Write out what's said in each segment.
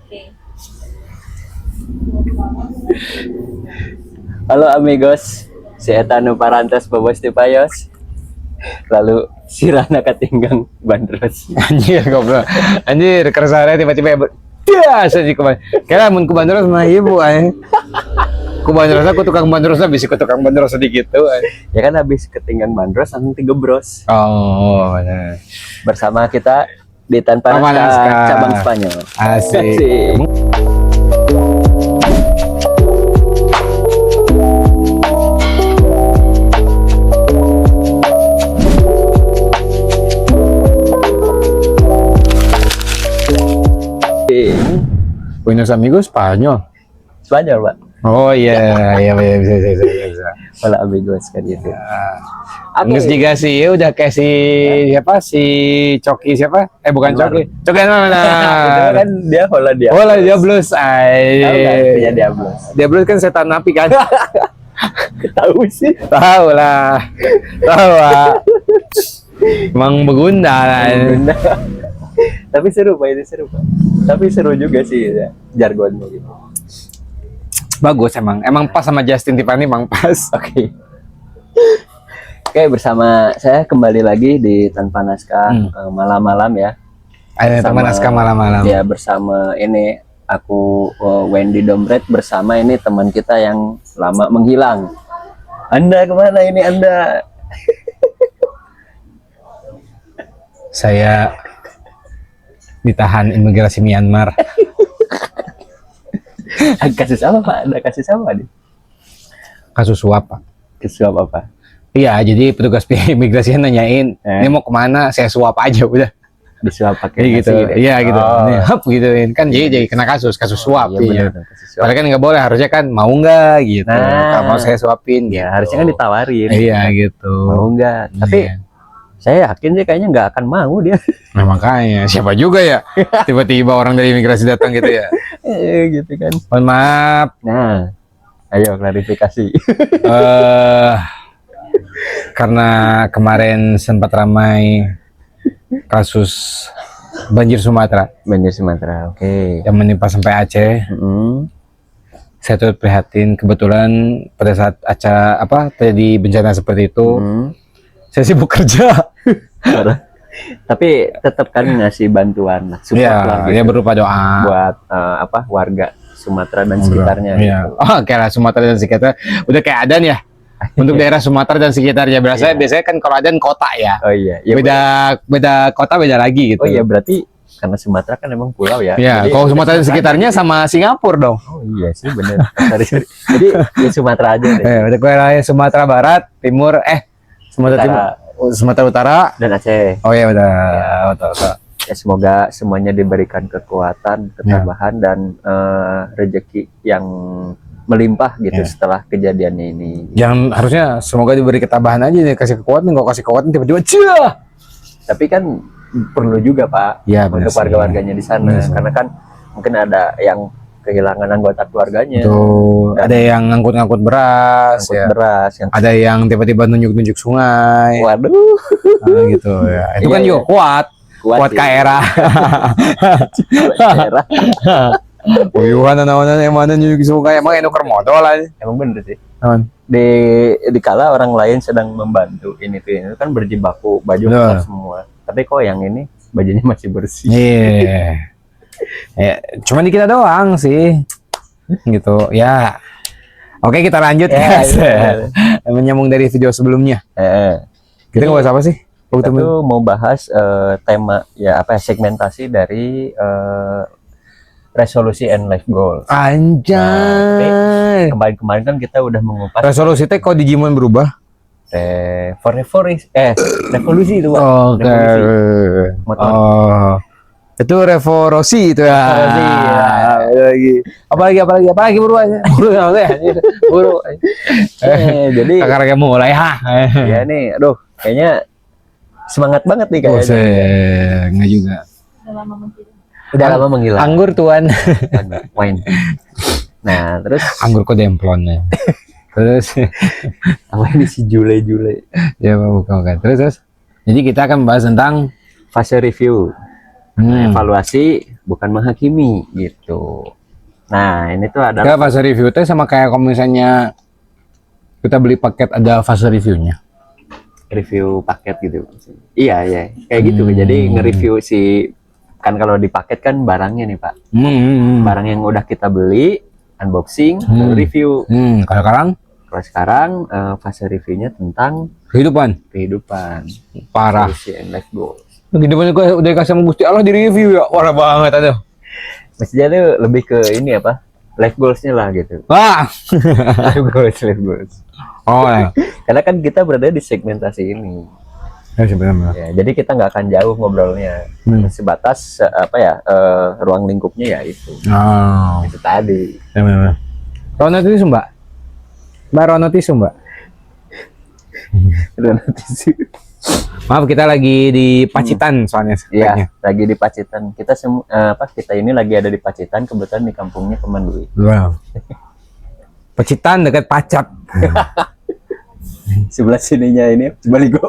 Oke. Halo amigos, si Eta nu parantos bobos ti payos. Lalu si Rana katinggang bandros. Anjir goblok. Anjir kersane tiba-tiba biasa sih kemarin. Kira mun ku bandros mah ibu ae. Ku bandros aku tukang bandros bisa ku tukang bandros sedikit tuh. Ya kan habis ketinggang bandros langsung tigebros. Oh, benar. Bersama kita di Tanpa Tanpa Naskah Naskah. cabang Spanyol. Asik. Buenos amigos Spanyol. Spanyol, Pak. Oh iya, iya bisa. Hola amigos kan itu. Angus juga sih, ya udah kayak si siapa si Coki siapa? Bukan Anwar. Coki, Coki Itu Anwar. kan dia Hola dia. Oh lah Diablos, Tahu kan artinya ay. Diablos. Diablos kan setan api kan? Tahu sih. Tahu lah. Emang begundal. Bunda. Tapi seru Pak, itu seru Pak. Tapi seru juga sih ya, jargonnya gitu. Bagus emang pas sama Justin Tiffany emang pas. Oke. Oke, bersama saya kembali lagi di Tanpa Naskah malam-malam ya. Ada teman naskah malam-malam. Ya, bersama ini aku Wendy Dombret bersama ini teman kita yang lama menghilang. Anda kemana ini Anda? Saya ditahan imigrasi Myanmar. Kasus apa Pak? Ada kasus apa nih? Kasus suap, Pak. Kasus apa? Iya, jadi petugas imigrasi nanyain, ini mau kemana? Saya suap aja udah. Disuap pakai Jadi gitu, nasi iya gitu. Oh. Nih, hap gituin kan jadi kena kasus suap. Iya Iya. benar, kasus suap. Padahal kan nggak boleh, harusnya kan mau nggak gitu. Nah. Kalau mau saya suapin, Ya, gitu. harusnya kan ditawarin. Iya gitu. Mau enggak? Tapi Iya. saya yakin sih kayaknya nggak akan mau dia. Nah, makanya siapa juga ya tiba-tiba orang dari imigrasi datang gitu ya. Gitu kan. Mohon maaf. Nah, ayo klarifikasi. Karena kemarin sempat ramai kasus banjir Sumatera Banjir Sumatera, oke. yang menimpa sampai Aceh. Mm. Saya turut prihatin, kebetulan pada saat terjadi bencana seperti itu, Mm. saya sibuk kerja. Parah. Tapi tetap kan ngasih bantuan lah, support lah Ya, gitu, ya berupa doa. buat warga Sumatera dan sekitarnya. Iya. Gitu. Oh, kayak Sumatera dan sekitar udah kayak adan ya. Untuk daerah Sumatera dan sekitarnya biasanya kan kalau adan kota ya. Oh iya, ya, Beda kota beda lagi gitu. oh iya berarti karena Sumatera kan emang pulau ya. Ya, Jadi- kalau Sumatera dan sekitarnya sama Singapura dong. Oh iya sih bener. Sorry. Jadi ya Sumatera aja deh. Udah wilayah Sumatera Barat, Timur, Sumatera Timur, Sumatera Utara. Dan Aceh. Oh iya udah, betul. Ya, semoga semuanya diberikan kekuatan, ketabahan dan rezeki yang melimpah gitu Ya. setelah kejadiannya ini. Yang harusnya semoga diberi ketabahan aja nih, kasih kekuatan, nggak kasih kekuatan tiba-tiba cia. Tapi kan perlu juga Pak Ya, benar untuk sih. warga-warganya di sana, Benar sih. karena kan mungkin ada yang kehilangan anggota keluarganya, Tuh, Dan- ada yang ngangkut-ngangkut beras, angkut ya. beras, yang Ada yang tiba-tiba nunjuk-nunjuk sungai, waduh gitu ya. Itu Iya, kan iya. juga kuat kuat ke era. daerah. Uyuhan anak-anak yang mana nunjuk sungai, emang enuker modal aja. Emang bener sih. Naon? Di kala orang lain sedang membantu ini kan berjibaku baju Betul. kotor semua. Tapi kok yang ini bajunya masih bersih. Iya. Ya, cuman di kita doang sih. Gitu. Ya. Oke, kita lanjut Ya, guys. iya. Menyambung dari video sebelumnya. Kita Jadi, ngebahas apa sih? kita tuh mau bahas tema ya segmentasi dari resolusi and life goals. Anjay. Kemarin-kemarin kan kita udah mengupas Resolusi teh kok Digimon berubah? revolusi itu Pak. Oke. Revolusi. Motor. Oh. Itu revolusi itu ya. Revolusi, ya. Apalagi berubah aja. Buru. Jadi Kakak mulai ya nih, aduh, kayaknya semangat banget nih kayaknya. Buset, enggak juga. Udah lama menghilang. Udah lama menghilang. Anggur tuan. Wine. Nah, terus Anggur kok demplonnya. Terus apa ini si Jule? ya bukan. Terus. Jadi kita akan membahas tentang Fase review, evaluasi bukan menghakimi gitu. Nah, ini tuh ada Ya, fase review teh sama kayak kalau misalnya kita beli paket ada fase reviewnya. review paket gitu. Iya, iya. Kayak gitu. Jadi nge-review si kan kalau di paket kan barangnya nih, Pak. Barang yang udah kita beli, unboxing, lalu review. Sekarang Kalau sekarang fase reviewnya tentang kehidupan. parah. Solusi and life goals. Kehidupan gue udah dikasih sama Gusti Allah di review ya, parah banget aduh. Maksudnya tuh lebih ke ini apa? Life goals-nya lah gitu. Wah. Life goals. Oh ya. Karena kan kita berada di segmentasi ini. Ya sebenarnya. Ya, jadi kita nggak akan jauh ngobrolnya. Sebatas ruang lingkupnya ya itu. Oh. Itu tadi. Ya benar. Rono tisu Mbak. Mbak Rono tisu Mbak. Maaf kita lagi di Pacitan soalnya. Iya, lagi di Pacitan. Kita kita ini lagi ada di Pacitan, kebetulan di kampungnya Kemandui. Wow. Pacitan dekat Pacat. Sebelah sininya ini Baligo.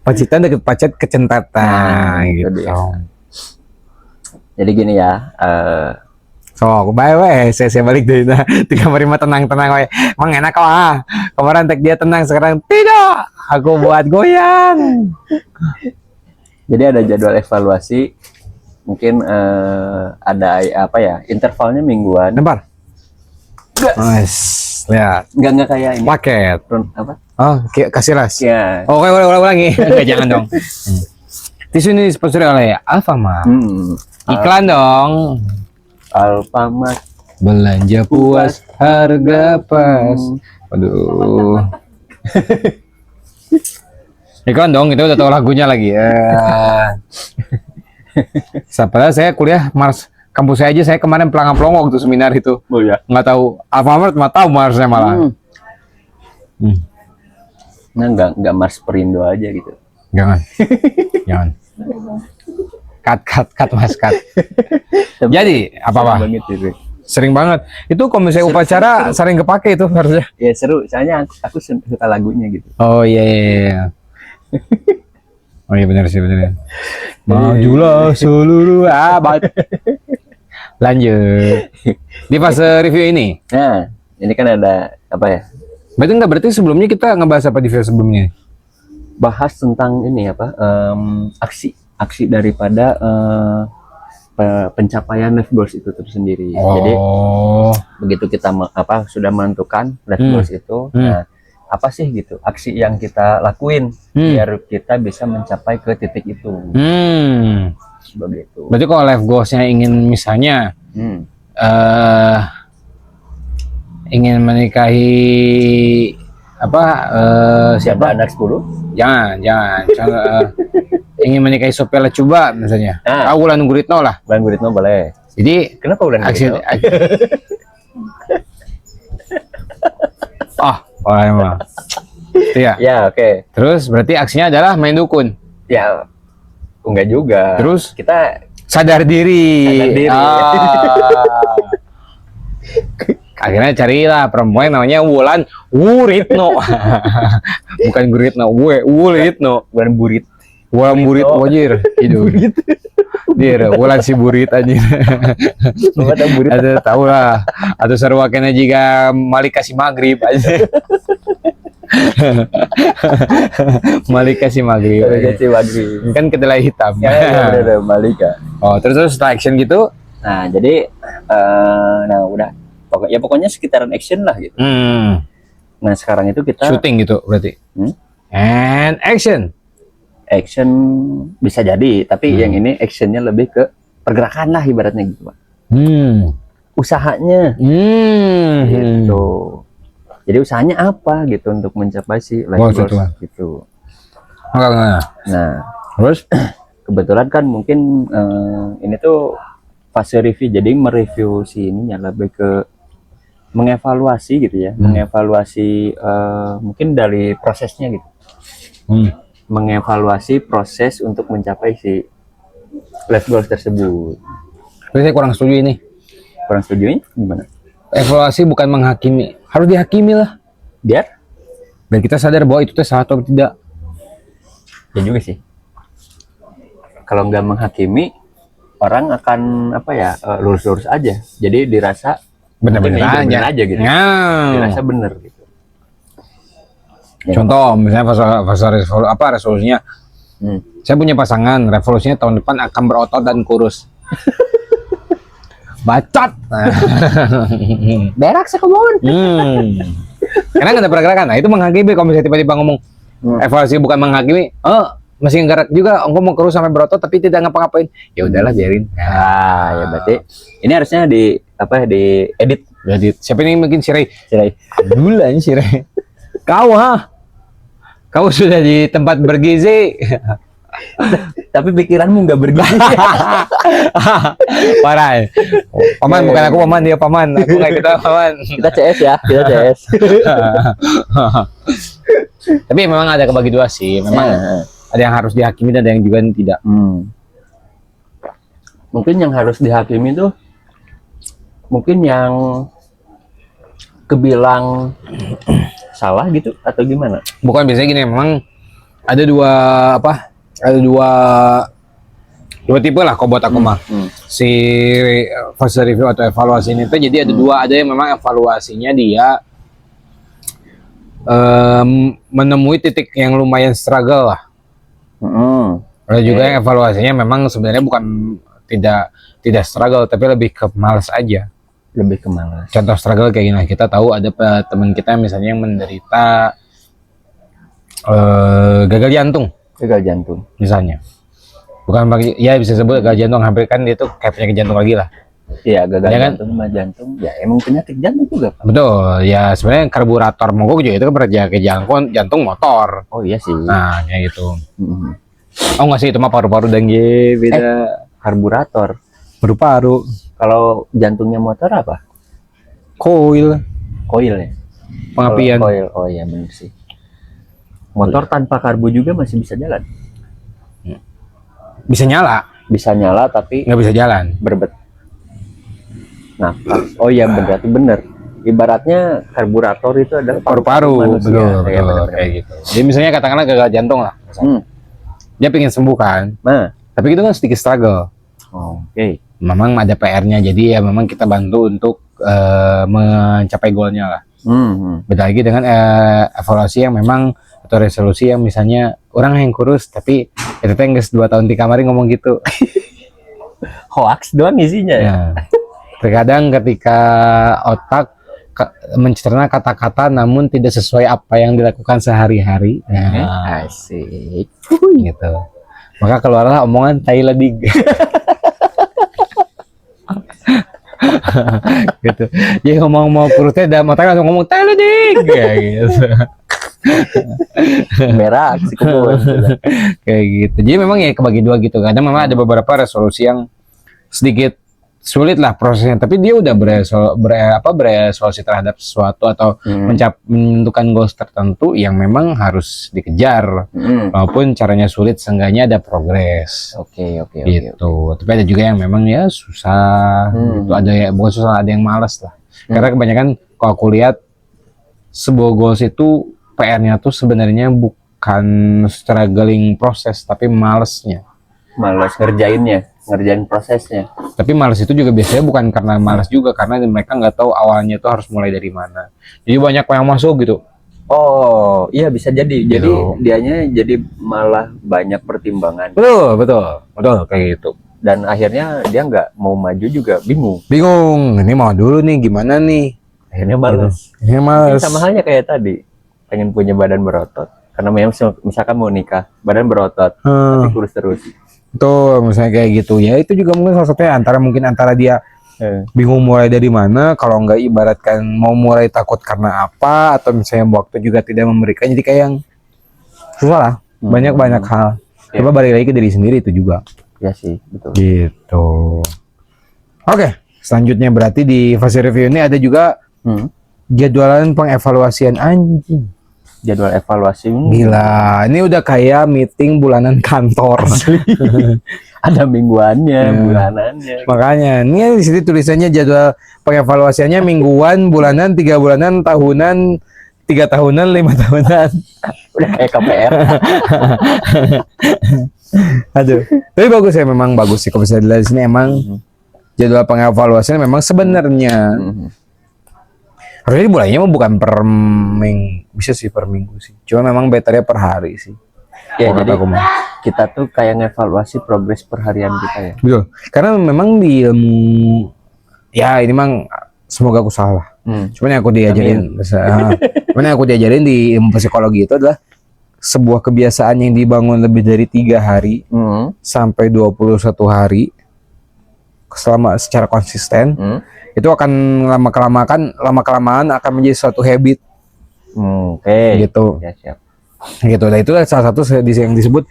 Pacitan dekat Pacat Kecentatan gitu. Dia. Jadi gini ya, so aku bye saya balik dari tiga merima tenang-tenang we. Emang enak lah. Kemarin tek dia tenang, sekarang tidak. Aku buat goyang. Jadi ada jadwal evaluasi. Mungkin ada apa ya? Intervalnya mingguan. Nempar. Nice. Lihat. Enggak kayak ini. Paket. Apa? Oh, kasih ras. Ya. Oke, ulangi. Enggak, jangan dong. Tisu ini sponsori oleh Alfamart. Iklan dong. Alfamart. Belanja puas, harga pas. Aduh. Iklan dong, itu udah tahu lagunya lagi. Padahal saya kuliah Mars kampus saya aja, saya kemarin pelongo waktu seminar itu. Oh ya. Nggak tahu Alfamart, nggak tahu Marsnya malah. Nah, enggak Mars Perindo aja gitu. Jangan. Jangan. Cut Mas, cut. Jadi apa-apa? Sering banget. Itu kalau misalnya upacara sering kepake itu harusnya. Ya seru, soalnya aku suka lagunya gitu. Oh iya. Oh iya benar sih benar. Majulah seluruh abad. Lanjut. Di fase review ini. Nah, ini kan ada apa ya? Berarti sebelumnya kita ngebahas apa di video sebelumnya? Bahas tentang ini apa? Aksi daripada pencapaian life goals itu tersendiri. Jadi begitu kita sudah menentukan life goals itu, nah apa sih gitu aksi yang kita lakuin biar kita bisa mencapai ke titik itu. Begitu. Berarti kalau life goalsnya ingin misalnya ingin menikahi siapa anak 10? Jangan. Ingin menikahi Sophia Lacuba misalnya. Wulan Guritno lah. Wulan Guritno boleh. Jadi kenapa Wulan Guritno? Emang. Iya. Ya, oke. Terus berarti aksinya adalah main dukun. Ya, enggak juga. Terus kita sadar diri. Akhirnya carilah perempuan namanya Wulan Guritno. Bukan Guritno, Wuritno. Wulan Burit. Wulan Burit wajir. Itu. Dia Wulan si Burit aja. Ada Burit. Ada tahu lah. Atau sarwakena jika Malik kasih maghrib aja. Malik kasih maghrib. Kan kedelai hitam. Ya, udah Malika. Oh, terus setelah action gitu. Nah, jadi udah pokoknya sekitaran action lah gitu. Nah, sekarang itu kita syuting gitu berarti. And action bisa jadi, tapi yang ini actionnya lebih ke pergerakan lah ibaratnya gitu, Pak. Usahanya gitu. Jadi usahanya apa gitu untuk mencapai si life goals gitu. Nah, terus kebetulan kan mungkin ini tuh fase review, jadi mereview si ininya lebih ke mengevaluasi gitu ya, mengevaluasi mungkin dari prosesnya gitu. Mengevaluasi proses untuk mencapai si life goals tersebut. Tapi saya kurang setuju ini. Kurang setuju gimana? Evaluasi bukan menghakimi, harus dihakimi lah. Biar kita sadar bahwa itu salah atau tidak. Ya juga sih. kalau nggak menghakimi, orang akan apa ya, lurus-lurus aja. Jadi dirasa Bener-bener mungkin ini aja. aja gitu. Ya. Dirasa bener gitu. Ya. Contoh misalnya fase resolusinya. Hmm. Saya punya pasangan, revolusinya tahun depan akan berotot dan kurus. Bacot. Berak sekebun. Karena nggak ada pergerakan. Nah itu menghakimi. Kalau misalnya tiba-tiba ngomong evaluasi bukan menghakimi, masih ngegerak juga. Engkau mau kurus sampai berotot tapi tidak ngapa-ngapain. Ya udahlah biarin. Ya berarti ini harusnya di apa, di edit. Jadi siapa ini mungkin Sirai? Sirai. Bulan Sirai. Kau sudah di tempat bergizi. Tapi pikiranmu nggak bergizi. Parah. Paman bukan aku paman, dia paman. Aku kayak kita paman. Kita CS ya, kita CS. Tapi memang ada kebagi dua sih. Memang ada yang harus dihakimi dan ada yang juga tidak. Mungkin yang harus dihakimi tuh mungkin yang kebilang salah gitu atau gimana? Bukan, biasanya gini, memang ada dua tipe lah kalau buat aku mah. Si fase review atau evaluasi ini tuh jadi ada dua, ada yang memang evaluasinya dia menemui titik yang lumayan struggle lah. Ada juga yang evaluasinya memang sebenarnya bukan tidak struggle tapi lebih ke malas aja. Lebih ke malas. Contoh struggle kayak gini, kita tahu ada teman kita misalnya yang menderita gagal jantung. Gagal jantung. Misalnya. Bukan bagi, ya bisa sebut gagal jantung, hampir kan dia tuh kayak penyakit jantung lagi lah. Iya, gagal Ya kan? jantung sama jantung. Ya emang penyakit jantung juga, Pak. Betul, ya sebenarnya karburator mogok juga itu kan penyakit jantung motor. Oh iya sih. Nah, kayak gitu. Oh nggak sih, itu mah paru-paru dan beda. Karburator. Paru-paru. Kalau jantungnya motor apa? Coil. Koil ya. Pengapian. Koil. Oh iya benar sih. Motor tanpa karbu juga masih bisa jalan. Bisa nyala, Bisa nyala tapi nggak bisa jalan. berbet. Nah, oh iya berarti benar. Ibaratnya karburator itu adalah Paru-paru, manusia. betul, Ya, betul, benar. kayak gitu. Jadi misalnya katakanlah gagal jantung lah. Dia pengen sembuh kan, Nah, tapi itu kan sedikit struggle. oke. Memang ada PR-nya, jadi ya memang kita bantu untuk mencapai goalnya lah. Beda lagi dengan evaluasi yang memang atau resolusi yang misalnya orang yang kurus tapi itu teh geus 2 tahun di kamar ngomong gitu. Hoax doang isinya ya. Nah, terkadang ketika otak mencerna kata-kata namun tidak sesuai apa yang dilakukan sehari-hari. Nah, Asik. gitu. Maka keluarlah omongan tai ledig. Gitu. Jadi ngomong mau kurusnya dalam otak langsung ngomong tai ledig kayak gitu. Merah si kebun. Kayak gitu. Jadi memang ya kebagi dua gitu. Kadang memang ada beberapa resolusi yang sedikit sulit lah prosesnya, tapi dia udah beresolusi terhadap sesuatu atau menentukan goals tertentu yang memang harus dikejar, walaupun caranya sulit, seenggaknya ada progres. Oke. Gitu. Tapi ada juga yang memang ya susah. Gitu. Ada ya bukan susah, ada yang malas lah. Karena kebanyakan kalau aku lihat sebuah goals itu PR-nya tuh sebenarnya bukan struggling proses, tapi malesnya. Malas ngerjain prosesnya. Tapi malas itu juga biasanya bukan karena malas juga, karena mereka nggak tahu awalnya itu harus mulai dari mana. Jadi banyak yang masuk gitu. Oh iya bisa jadi. Jadi dianya jadi malah banyak pertimbangan. Betul kayak gitu. Dan akhirnya dia nggak mau maju juga bingung. Ini mau dulu nih gimana nih? Akhirnya malas. Ini malas. Sama halnya kayak tadi, pengen punya badan berotot. Karena memang misalkan mau nikah, badan berotot, tapi kurus terus. Tuh misalnya kayak gitu ya, itu juga mungkin salah satunya antara dia bingung mulai dari mana, kalau nggak ibaratkan mau mulai takut karena apa, atau misalnya waktu juga tidak memberikan, jadi kayak yang susah lah, banyak hal. Coba balik lagi ke diri sendiri itu juga. Ya sih, betul. Gitu. Oke, selanjutnya berarti di fase review ini ada juga jadwalan pengevaluasian anjing. Jadwal evaluasi Gila, ini udah kayak meeting bulanan kantor. ada mingguannya, bulanannya. Makanya, ini di sini tulisannya jadwal pengevaluasiannya mingguan, bulanan, 3 bulanan, tahunan, 3 tahunan, 5 tahunan. Udah kayak KPR. Aduh. Tapi bagus ya, memang bagus sih kalau bisa dilihat di sini emang jadwal pengevaluasinya memang sebenarnya harusnya dimulainya mah bukan per minggu, bisa sih per minggu sih. Cuma memang betternya per hari sih. Ya, Kalau jadi kata aku mah. kita tuh kayak ngevaluasi progres perharian kita ya. Betul. Karena memang di ilmu, ya ini memang semoga aku salah. Cuman yang aku diajarin, cuman yang aku diajarin di ilmu psikologi itu adalah sebuah kebiasaan yang dibangun lebih dari 3 hari sampai 21 hari selama secara konsisten itu akan lama kelamaan akan menjadi suatu habit. Oke. Gitu. Ya, siap. Gitu. Nah itu salah satu yang disebut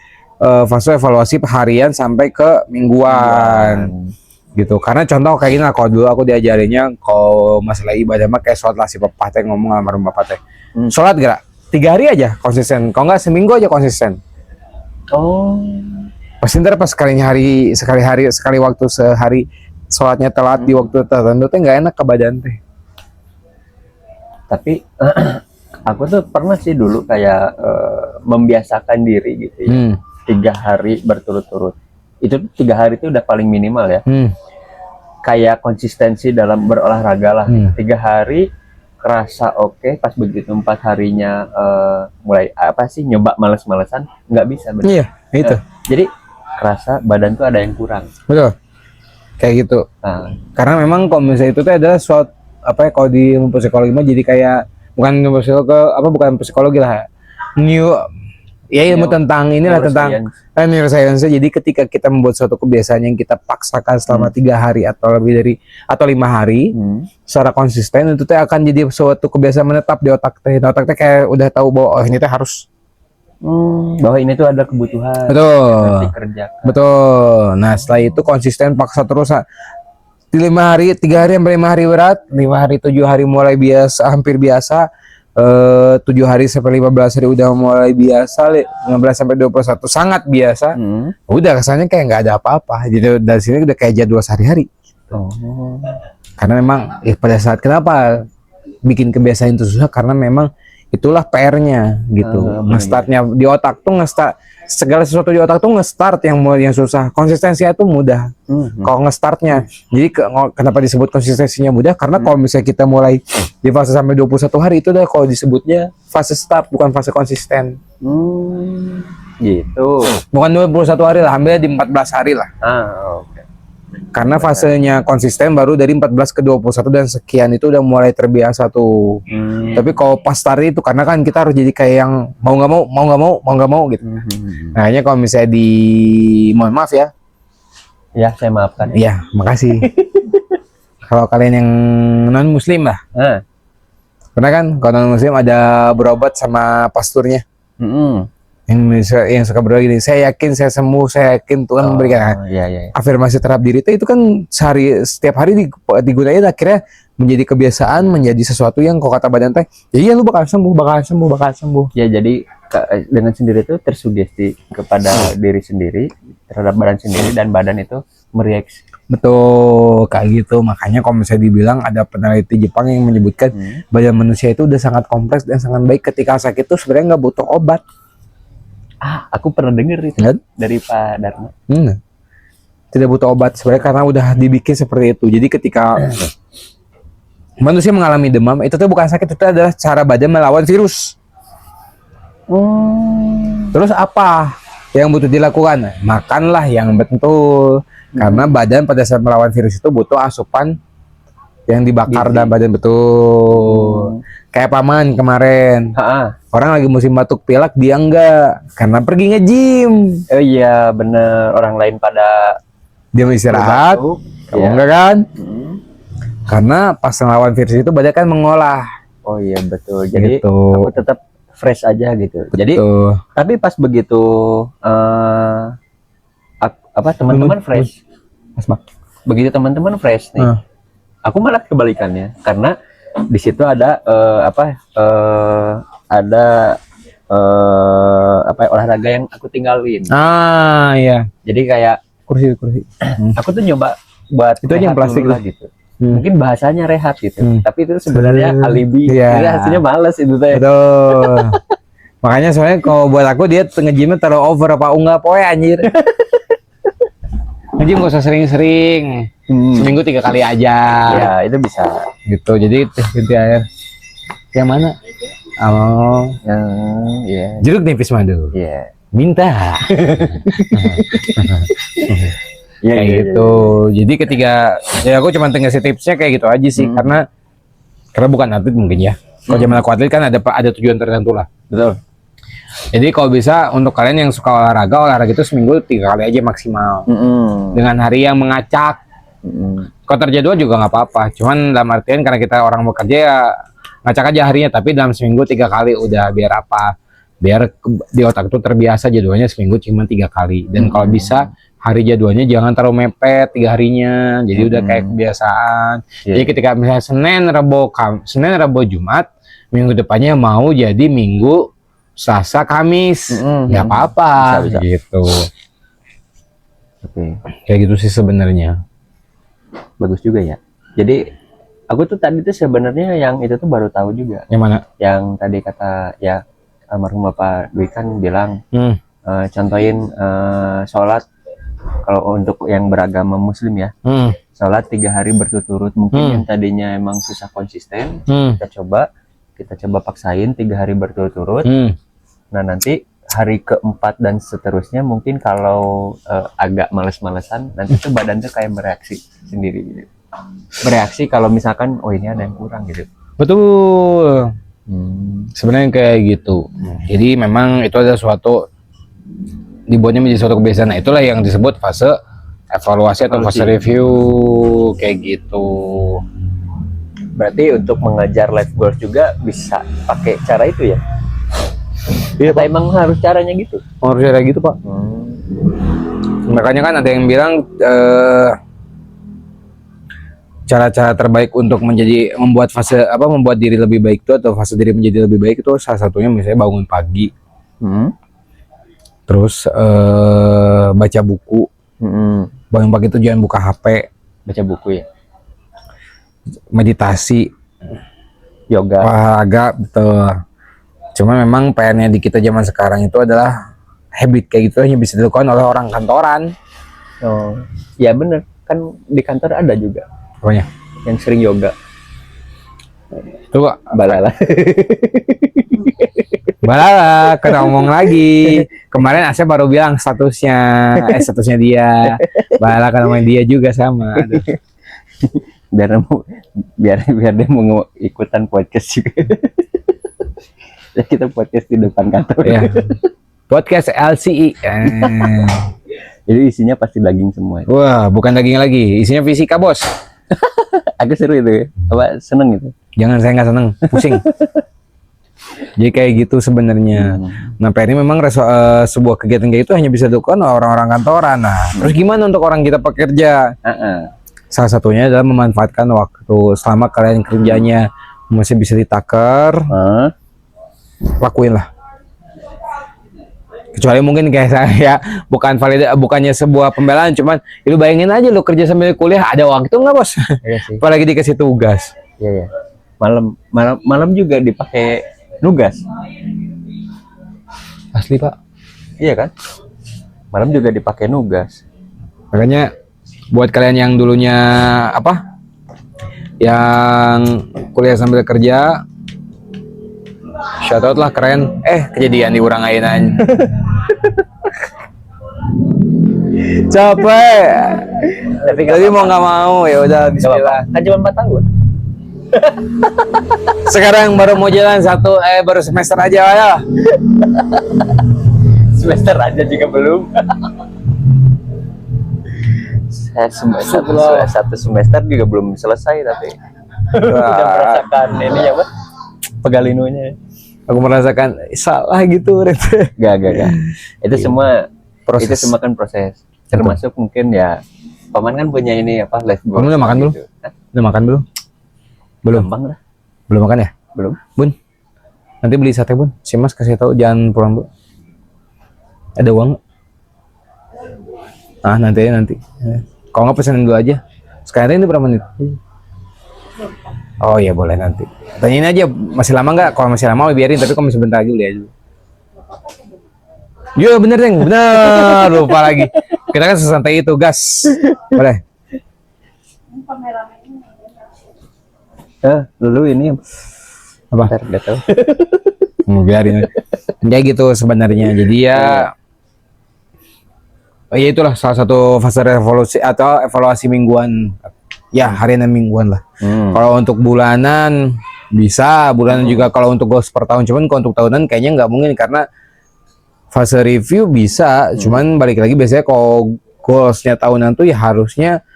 fase evaluasi harian sampai ke mingguan. Gitu. Karena contoh kayak gini lah, kalau dulu aku diajarinnya kalau masalah ibadah mah kayak sholat lah, si bapak teh ngomong almarhum bapak teh. Sholat gerak 3 hari aja konsisten, kalau nggak seminggu aja konsisten. Oh. Pasti ntar pas sekali waktu sehari sholatnya telat di waktu tertentu teh nggak enak ke badan teh. Tapi aku tuh pernah sih dulu kayak membiasakan diri gitu ya. 3 hari berturut-turut. Itu 3 hari itu udah paling minimal ya. Kayak konsistensi dalam berolahraga lah. 3 hari kerasa oke, pas begitu 4 harinya mulai apa sih nyoba males-malesan, nggak bisa bener. Iya, itu. Jadi kerasa badan tuh ada yang kurang. Betul. Kayak gitu. Karena memang kalau misalnya itu tuh adalah suatu apa ya, kalau di ilmu psikologi mah jadi kayak bukan psikologi lah. Ilmu tentang inilah tentang neuroscience. Jadi ketika kita membuat suatu kebiasaan yang kita paksakan selama 3 hari atau lebih dari atau 5 hari secara konsisten, itu teh akan jadi suatu kebiasaan menetap di otak teh. Nah, otak teh kayak udah tahu bahwa ini teh harus bahwa ini tuh ada kebutuhan. Betul. Dikerjakan. Betul. Nah, setelah itu konsisten paksa terus di 5 hari, 3 hari sampai 5 hari berat, 5 hari 7 hari mulai biasa, hampir biasa. 7 hari sampai 15 hari udah mulai biasa, 15 sampai 21 sangat biasa. Udah kesannya kayak nggak ada apa-apa. Jadi dari sini udah kayak jadwal sehari-hari. Karena memang pada saat kenapa bikin kebiasaan itu susah, karena memang itulah PR-nya gitu. Nge-startnya di otak tuh segala sesuatu di otak tuh nge-start yang susah. Konsistensinya tuh mudah. Kalau nge-startnya. Jadi kenapa disebut konsistensinya mudah? Karena kalau misalnya kita mulai di fase sampai 21 hari itu udah kalau disebutnya fase start, bukan fase konsisten. Gitu. Bukan 21 hari lah, ambil di 14 hari lah. Oke. Karena fasenya konsisten baru dari 14 ke 21 dan sekian itu udah mulai terbiasa tuh. Tapi kalau pas start itu karena kan kita harus jadi kayak yang mau nggak mau gitu. Nah, hanya kalau misalnya mohon maaf ya. Ya, saya maafkan. Iya, makasih. Kalau kalian yang non muslim lah. Karena kan kalau non muslim ada berobat sama pasturnya. Yang suka berdoa gini, saya yakin saya sembuh, saya yakin Tuhan memberikan. Afirmasi terhadap diri itu kan setiap hari digunain, akhirnya menjadi kebiasaan, menjadi sesuatu yang kok kata badan teh, ya lu bakal sembuh. Ya, jadi dengan sendiri itu tersugesti kepada diri sendiri, terhadap badan sendiri, dan badan itu mereaksi. Betul, kayak gitu. Makanya kalau misalnya dibilang ada peneliti Jepang yang menyebutkan badan manusia itu udah sangat kompleks dan sangat baik, ketika sakit itu sebenarnya nggak butuh obat. Aku pernah denger itu dari Pak Dharma. Tidak butuh obat sebenarnya karena udah dibikin seperti itu. Jadi ketika manusia mengalami demam, itu tuh bukan sakit, itu adalah cara badan melawan virus. Terus apa yang butuh dilakukan? Makanlah yang betul. Karena badan pada saat melawan virus itu butuh asupan yang dibakar dalam badan, betul. Kayak paman kemarin. Orang lagi musim batuk pilek, dia enggak, karena pergi nge-gym. Oh iya, bener. Orang lain pada dia istirahat, kamu enggak kan? Karena pas ngelawan virus itu badan kan mengolah. Oh iya, betul. Jadi gitu. aku tetap fresh aja gitu. Betul. Jadi tapi pas begitu teman-teman fresh, begitu teman-teman fresh nih, aku malah kebalikannya, karena di situ ada olahraga yang aku tinggalin. Iya. Jadi kayak kursi. Aku tuh nyoba buat itu aja yang plastik lah gitu. Mungkin bahasanya rehat gitu. Tapi itu sebenarnya alibi. Iya. Jadi hasilnya males itu teh. Betul. Makanya soalnya kalau buat aku dia nge-gymnya terlalu over apa enggak poe anjir. Nge-gym gak usah sering-sering. Seminggu 3 kali aja. Ya, itu bisa. Gitu. Jadi ganti air. Yang mana? Oh, Iya. jeruk nipis madu. Iya. Minta. Iya Kayak gitu. Jadi ketika ya aku cuma ngasih tipsnya kayak gitu aja sih, karena bukan atlet mungkin ya. Kalau zaman aku atlet kan ada tujuan tertentu lah. Betul. Jadi kalau bisa untuk kalian yang suka olahraga itu seminggu 3 kali aja maksimal. Dengan hari yang mengacak. Kalau terjadwal juga nggak apa-apa. Cuman dalam artian karena kita orang bekerja ya ngacak aja harinya, tapi dalam seminggu 3 kali udah biar apa? Biar di otak tuh terbiasa jadwalnya seminggu cuma 3 kali. Dan kalau bisa hari jadwalnya jangan terlalu mepet 3 harinya. Jadi udah kayak kebiasaan. Jadi ketika misalnya Senin, Rabu, Jumat, minggu depannya mau jadi Minggu, Selasa, Kamis, nggak apa-apa Bisa. gitu. Kayak gitu sih sebenarnya. Bagus juga ya. Jadi aku tuh tadi tuh sebenarnya yang itu tuh baru tahu juga. Yang mana? Yang tadi kata ya almarhum Bapak Dwi kan bilang contohin sholat kalau untuk yang beragama Muslim ya. Sholat 3 hari berturut-turut. Mungkin yang tadinya emang susah konsisten, kita coba paksain 3 hari berturut-turut. Nah nanti hari keempat dan seterusnya mungkin kalau agak males-malesan, nanti tuh badan tuh kayak bereaksi sendiri gitu. Bereaksi kalau misalkan oh ini ada yang kurang gitu. Betul. Sebenarnya kayak gitu. Jadi memang itu ada suatu dibuatnya menjadi suatu kebiasaan. Nah, itulah yang disebut fase evaluasi atau fase review kayak gitu. Berarti untuk mengejar life goals juga bisa pakai cara itu ya? Iya, Pak. Emang harus caranya gitu? Harus kayak gitu, Pak. Makanya kan ada yang bilang cara-cara terbaik untuk membuat diri lebih baik itu atau fase diri menjadi lebih baik itu salah satunya misalnya bangun pagi. Terus baca buku. Bangun pagi itu jangan buka HP. Baca buku ya? Meditasi. Yoga. Olahraga, betul. Cuma memang PR-nya di kita zaman sekarang itu adalah habit kayak gitu hanya bisa dilakukan oleh orang kantoran. Oh, ya bener. Kan di kantor ada juga. Apanya? Yang sering yoga. Coba. Balala. Balala, kena ngomong lagi. Kemarin Asep baru bilang statusnya dia. Balala kan ngomongin dia juga sama. Aduh. biar dia mau ikutan podcast juga. Ya, kita podcast di depan kantor. Ya. Podcast LCI. Jadi isinya pasti daging semua. Wah, bukan daging lagi, isinya fisika, Bos. Aku seru itu, apa seneng itu? Jangan, saya nggak seneng, pusing. Jadi kayak gitu sebenarnya. Nah, ini memang sebuah kegiatan kayak itu hanya bisa dilakukan oleh orang-orang kantoran. Nah, terus gimana untuk orang kita pekerja? Salah satunya adalah memanfaatkan waktu selama kalian kerjanya masih bisa ditaker. Lakuin lah. Kecuali mungkin kayak saya bukannya sebuah pembelaan, cuman lu bayangin aja lu kerja sambil kuliah ada waktu nggak, Bos? Iya sih. Apalagi dikasih tugas. Iya. Malam juga dipakai nugas. Asli, Pak. Iya kan? Malam juga dipakai nugas. Makanya buat kalian yang dulunya yang kuliah sambil kerja, shout out lah, keren. Kejadian di urang ainan. Capek. Tapi mau nggak mau ya udah bismillah. Kan cuma 4 tahun. Sekarang baru mau jalan baru semester aja ya. Semester aja juga belum. Satu semester juga belum selesai tapi udah merasakan ini ya Pak, pegalinunya. Aku merasakan salah gitu. Gak. Itu semua proses. Itu semua kan proses. Termasuk mungkin ya Paman kan punya ini apa life goal. Kamu udah makan belum? Udah makan belum? Belum. Gampang lah. Belum makan ya? Belum. Bun, nanti beli sate, Bun. Si Mas kasih tahu jangan pulang dulu. Ada uang? Nanti. Kalau nggak pesanin dulu aja. Sekarang ini berapa menit? Oh iya boleh nanti. Tanyain aja masih lama nggak? Kalau masih lama biarin, tapi kalau masih bentar aja beli aja. Yo bener Deng, bener lupa lagi. Kita kan sesantai itu gas. Boleh. Dulu ini Apa? ntar nggak tahu. Biarin. Ya gitu sebenarnya. Jadi ya, ya itulah salah satu fase revolusi atau evaluasi mingguan. Ya harian dan mingguan lah. Kalau untuk bulanan bisa, bulanan juga kalau untuk goals per tahun. Cuman kalau untuk tahunan kayaknya nggak mungkin karena fase review bisa. Cuman balik lagi biasanya kalau goalsnya tahunan tuh ya harusnya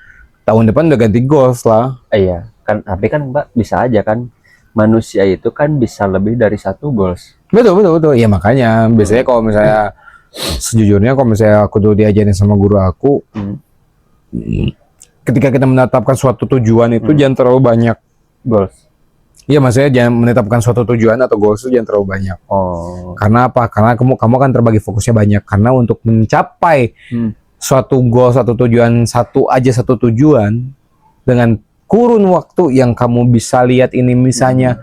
tahun depan udah ganti goals lah. Iya kan, tapi kan Mbak bisa aja kan, manusia itu kan bisa lebih dari satu goals. Betul. Ya makanya biasanya kalau misalnya sejujurnya kalau misalnya aku dulu diajarin sama guru aku, ketika kita menetapkan suatu tujuan itu jangan terlalu banyak Goals. Iya, maksudnya jangan menetapkan suatu tujuan atau goals itu jangan terlalu banyak. Oh. Karena apa? Karena kamu akan terbagi fokusnya banyak. Karena untuk mencapai suatu goals atau tujuan satu tujuan dengan kurun waktu yang kamu bisa lihat ini misalnya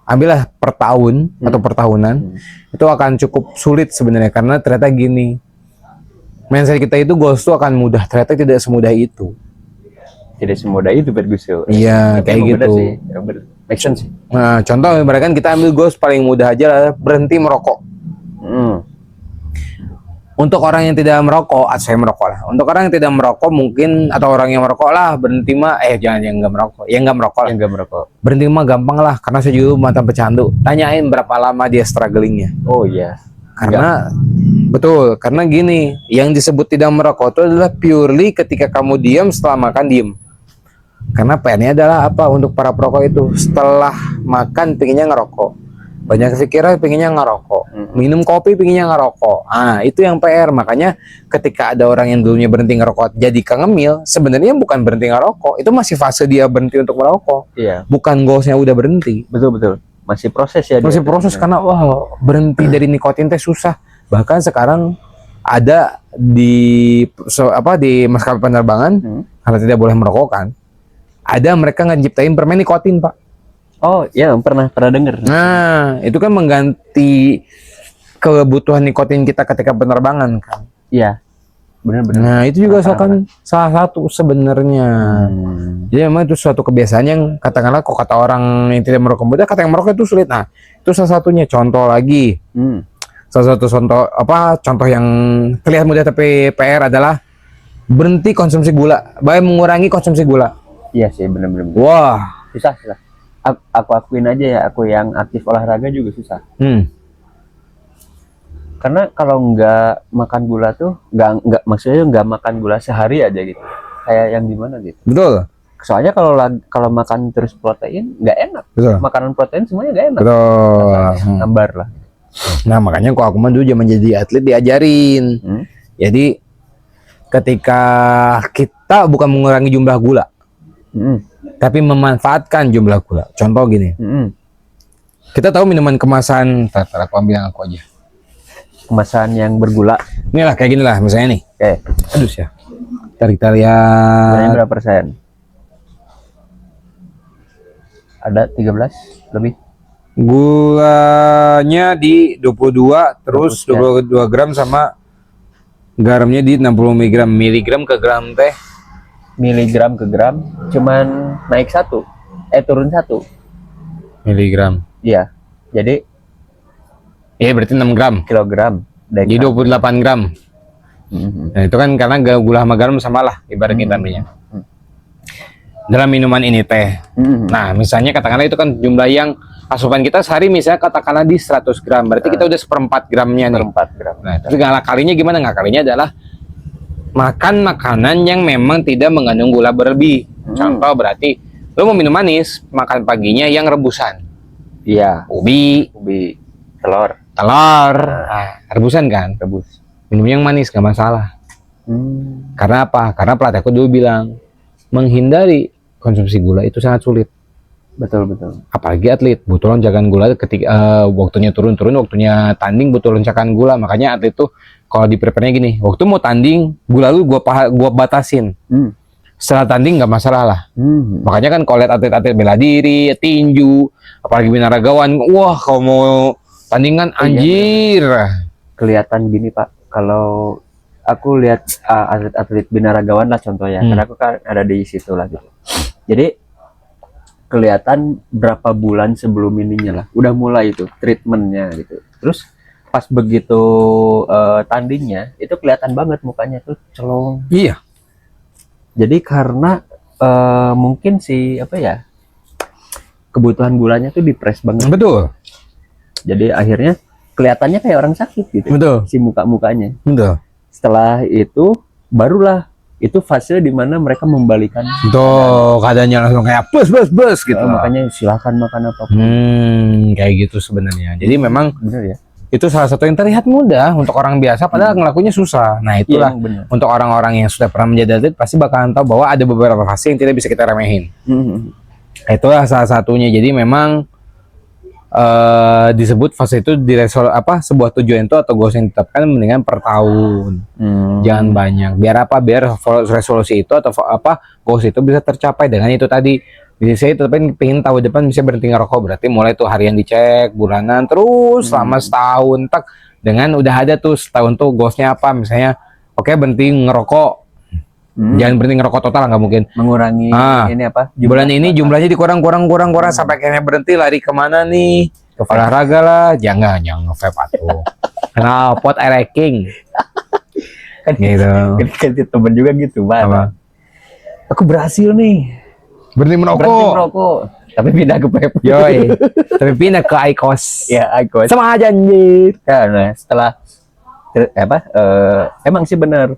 ambillah per tahun atau per tahunan, itu akan cukup sulit sebenarnya karena ternyata gini, mindset kita itu goals itu akan mudah, ternyata tidak semudah itu. Tidak semudah itu Ferguson. Iya, Tapi kayak emang gitu. bener sih. Ya, bener. Make sense sih. Nah, contoh ibaratkan kita ambil goals paling mudah aja lah, berhenti merokok. Untuk orang yang tidak merokok, saya merokok lah. Untuk orang yang tidak merokok mungkin, atau orang yang merokok lah berhenti mah, jangan yang nggak merokok, yang nggak merokok lah. Yang nggak merokok. Berhenti mah gampang lah, karena saya juga mantan pecandu. Tanyain berapa lama dia strugglingnya. Oh iya. Karena betul, karena gini, yang disebut tidak merokok itu adalah purely ketika kamu diam setelah makan diem. Karena PR-nya adalah apa untuk para perokok itu, setelah makan pengennya ngerokok, banyak pikiran pengennya ngerokok, minum kopi pengennya ngerokok. Itu yang PR. Makanya ketika ada orang yang dulunya berhenti ngerokok jadi ngemil, sebenarnya bukan berhenti ngerokok, itu masih fase dia berhenti untuk merokok. Iya. Bukan goalsnya udah berhenti. Betul. Masih proses ya. Masih proses karena berhenti dari nikotin teh susah. Bahkan sekarang ada di maskapai penerbangan karena tidak boleh merokok kan. Ada mereka nyiptain permen nikotin, Pak. Oh iya, pernah dengar. Nah, itu kan mengganti kebutuhan nikotin kita ketika penerbangan kan. Iya. Benar. Nah, itu juga salah satu sebenarnya. Jadi memang itu suatu kebiasaan yang katakanlah kok kata orang yang tidak merokok mudah, kata yang merokok itu sulit. Nah, itu salah satunya. Contoh lagi. Salah satu contoh yang terlihat mudah tapi PR adalah berhenti konsumsi gula, mengurangi konsumsi gula. Iya sih, benar. Wah, Susah. Aku akuin aja ya, aku yang aktif olahraga juga susah. Karena kalau nggak makan gula tuh, nggak maksudnya nggak makan gula sehari aja gitu. Kayak yang gimana gitu. Betul. Soalnya kalau makan terus protein nggak enak. Betul. Makanan protein semuanya nggak enak. Betul. Hambar lah. Nah, makanya kok aku mah dulu zaman jadi atlet diajarin. Jadi ketika kita bukan mengurangi jumlah gula, tapi memanfaatkan jumlah gula. Contoh gini. Kita tahu minuman kemasan, aku ambil yang aku aja. Kemasan yang bergula. Inilah kayak gini lah misalnya nih. Oke. Aduh ya. Kita lihat. Gulanya berapa persen? Ada 13 lebih. Gulanya di 22, terus 22 gram sama garamnya di 60 miligram ke gram teh. Miligram ke gram cuman naik 1, turun 1 miligram. Iya, jadi berarti 6 gram kilogram jadi 28 gram. Nah, itu kan karena gula sama garam sama lah ibarat kita ambilnya dalam minuman ini teh. Nah, misalnya katakanlah itu kan jumlah yang asupan kita sehari misalnya katakanlah di 100 gram, berarti kita udah 1/4 gramnya nih. 1/4 gram. Nah, terus ngakalinya gimana? Ngakalinya adalah makan makanan yang memang tidak mengandung gula berlebih. Contoh berarti lo mau minum manis, makan paginya yang rebusan. Iya. Ubi, telur. Nah, rebusan kan? Rebus. Minum yang manis gak masalah. Karena apa? Karena pelatihku dulu bilang menghindari konsumsi gula itu sangat sulit. Betul. Apalagi atlet butuh lonjakan gula ketika waktunya turun, waktunya tanding butuh lonjakan gula. Makanya atlet tuh kalau di prepare-nya gini, waktu mau tanding gula lu gua batasin. Setelah tanding nggak masalah lah. Makanya kan kalau lihat atlet-atlet bela diri, tinju, apalagi binaragawan, wah kalau mau tandingan anjir. Kelihatan gini Pak, kalau aku lihat atlet-atlet binaragawan lah contohnya, karena aku kan ada di situ lah gitu. Jadi kelihatan berapa bulan sebelum ininya lah, udah mulai itu treatmentnya gitu. Terus pas begitu tandingnya itu kelihatan banget mukanya tuh celong. Iya. Jadi karena mungkin si apa ya, kebutuhan gulanya tuh dipres banget. Betul. Jadi akhirnya kelihatannya kayak orang sakit gitu. Betul. Si muka-mukanya. Betul. Setelah itu barulah itu fase dimana mereka membalikan. Tuh keadaannya langsung kayak bus gitu. Makanya silakan makan apapun. Kayak gitu sebenarnya. Jadi memang Bener ya. itu salah satu yang terlihat mudah untuk orang biasa, padahal ngelakuinnya susah. Nah itulah Iya, untuk orang-orang yang sudah pernah menjadi atlet pasti bakalan tahu bahwa ada beberapa fase yang tidak bisa kita remehin. Itulah salah satunya. Jadi memang disebut fase itu sebuah tujuan itu atau goals yang ditetapkan mendingan per tahun. Jangan banyak. Biar apa? Biar resolusi itu atau goals itu bisa tercapai dengan itu tadi. Bisa saya tapi pengen tahun depan bisa berhenti ngerokok, berarti mulai tuh harian dicek, bulanan, terus selama setahun tak dengan udah ada tuh setahun tuh goalsnya apa, misalnya oke, berhenti ngerokok, jangan berhenti ngerokok total, nggak mungkin, mengurangi ini apa bulan ini jumlahnya dikurang sampai akhirnya berhenti, lari kemana nih, olahraga lah, jangan nge-vape atuh kenal pot air king kan gitu. kan temen juga gitu Pak. Aku berhasil nih berhenti merokok, tapi pindah ke vape. Yoi. Tapi pindah ke IQOS. Ya, IQOS. Sama aja anjir. Karena setelah emang sih bener,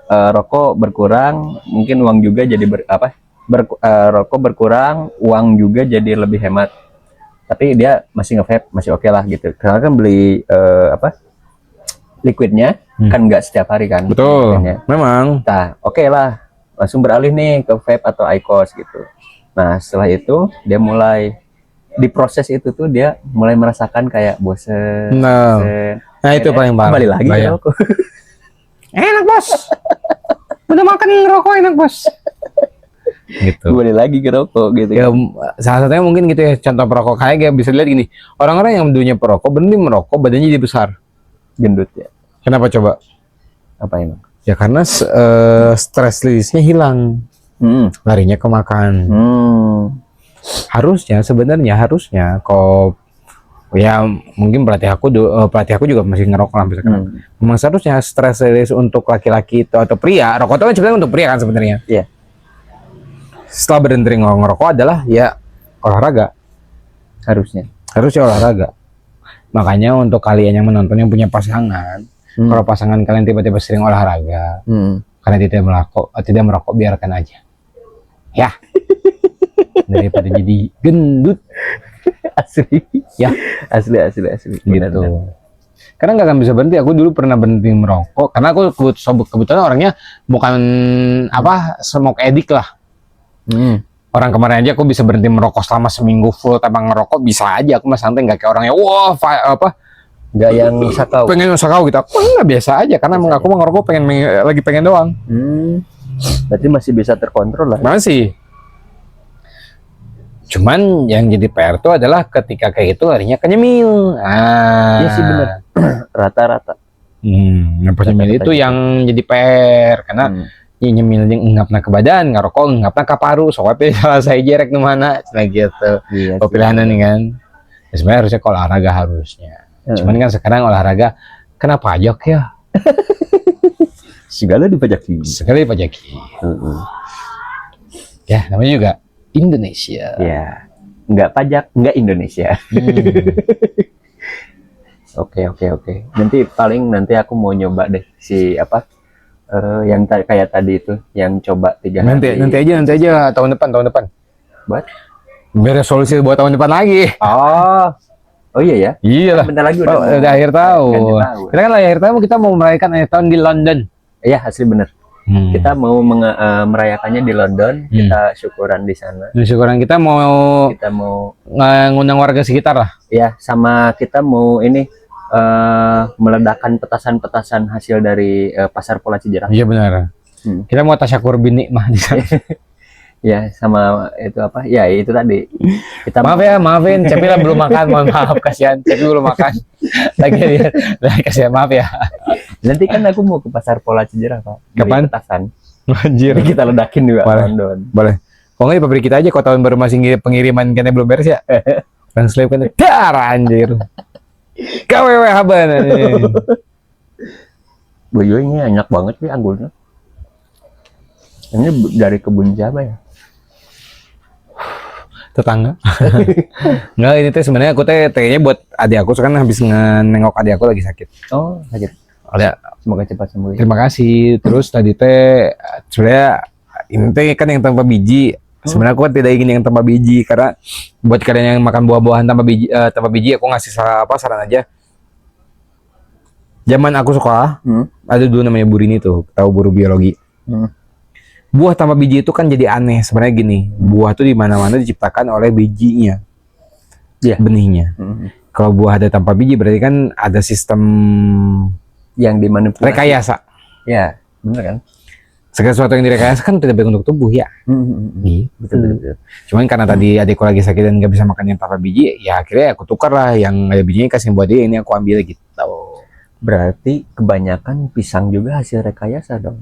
rokok berkurang, mungkin uang juga jadi rokok berkurang, uang juga jadi lebih hemat. Tapi dia masih nge-vape, masih oke lah gitu. Karena kan beli liquidnya kan nggak setiap hari kan. Betul. Liquidnya. Memang. Nah, oke lah. Langsung beralih nih ke vape atau IQOS gitu. Nah, setelah itu dia mulai di proses itu tuh dia mulai merasakan kayak bosen. Nah itu paling parah. Kembali lagi ya aku. Enak bos. Udah makan rokok enak bos. Gitu. Kembali lagi ke rokok gitu. Ya, salah satunya mungkin gitu ya, contoh perokok kayak bisa lihat gini, orang-orang yang dulunya perokok berhenti merokok badannya jadi besar. Gendut ya. Kenapa coba? Apa emang? Ya karena stress release-nya hilang. Larinya ke makan. Harusnya kok ya mungkin pelatih aku juga masih ngerokok sampai sekarang. Memang seharusnya stress release untuk laki-laki itu atau pria, rokok itu kan sebenarnya untuk pria kan sebenarnya. Iya. Setelah berhenti ngerokok adalah ya olahraga. Harusnya Olahraga. Makanya untuk kalian yang menonton yang punya pasangan, kalau pasangan kalian tiba-tiba sering olahraga, karena tidak merokok biarkan aja. Ya. Daripada jadi gendut. asli Ya, asli gitu. Karena nggak akan bisa berhenti. Aku dulu pernah berhenti merokok karena aku kebetulan orangnya bukan smoke addict lah. Orang kemarin aja aku bisa berhenti merokok selama seminggu full tanpa ngerokok, bisa aja. Aku mah santai, nggak kayak orangnya nggak yang sakau. Pengen sakau gitu. Aku nggak, biasa aja karena emang aku mau ngerokok lagi pengen doang. Berarti masih bisa terkontrol lah. Masih. Cuman yang jadi PR itu adalah ketika kayak itu larinya ke nyemil. Iya sih bener. Rata-rata. Yang nyemil itu yang jadi PR karena nyemil yang ngapna ke badan, ngerokok ngapna ke paru, soalnya salah saya jerek di mana, nah gitu. Iya, pilihan nih kan. Ya, sebenarnya harusnya kalau olahraga harusnya. Cuman kan sekarang olahraga kena pajak ya. Segala dipajaki. Ya, namanya juga Indonesia. Ya, nggak pajak, nggak Indonesia. Oke. Nanti aku mau nyoba deh yang kayak tadi itu, yang coba 3 hari. Nanti aja tahun depan. Buat? Biar resolusi buat tahun depan lagi. Oh iya ya. Iya lah. Bentar lagi udah akhir tahun. Kita kan akhir tahun kita mau merayakan akhir tahun di London. Iya, asli bener. Kita mau merayakannya di London. Kita syukuran di sana. Syukuran kita mau ngundang warga sekitar lah. Ya, sama kita mau ini meledakkan petasan-petasan hasil dari pasar Pola Cijerah. Iya benar. Kita mau tasyakur bini mah di sana. Ya sama itu apa? Ya itu tadi. Kita Maaf ya, maafin. Cepi lah belum makan. Mohon maaf, kasihan. Cepi belum makan. Lagi kasihan, maaf ya. Nanti kan aku mau ke pasar Pola Cijerah, Pak. Beli Kapan? petasan. Anjir. Jadi kita ledakin juga Boleh. London. Boleh. Kok nggak di pabrik kita aja, kok tahun baru masih pengiriman kayaknya belum beres ya? Translate kan, dar anjir. KWW haban. Boyo ini enak banget sih anggurnya. Ini dari kebun siapa ya? Tetangga. Enggak, ini teh sebenarnya aku tehnya buat adik aku, sekarang habis nengok adik aku lagi sakit. Oh, sakit. Ada. Semoga cepat sembuh. Terima kasih. Terus tadi teh sebenarnya ini teh kan yang tanpa biji. Sebenarnya aku kan tidak ingin yang tanpa biji karena buat kalian yang makan buah-buahan tanpa biji aku ngasih saran aja. Zaman aku sekolah ada dulu namanya Burini tuh, tahu guru biologi. Buah tanpa biji itu kan jadi aneh sebenarnya gini. Buah tuh di mana-mana diciptakan oleh bijinya. Iya. Benihnya. Kalau buah ada tanpa biji berarti kan ada sistem Yang dimanipulasi. rekayasa. Ya, bener kan? Segala sesuatu yang direkayasa kan tidak baik untuk tubuh ya. Gitu. Betul. Cuman karena tadi adikku lagi sakit dan nggak bisa makan yang tanpa biji, ya akhirnya aku tukar lah yang ada bijinya kasih buat dia, ini aku ambil gitu. Berarti kebanyakan pisang juga hasil rekayasa dong.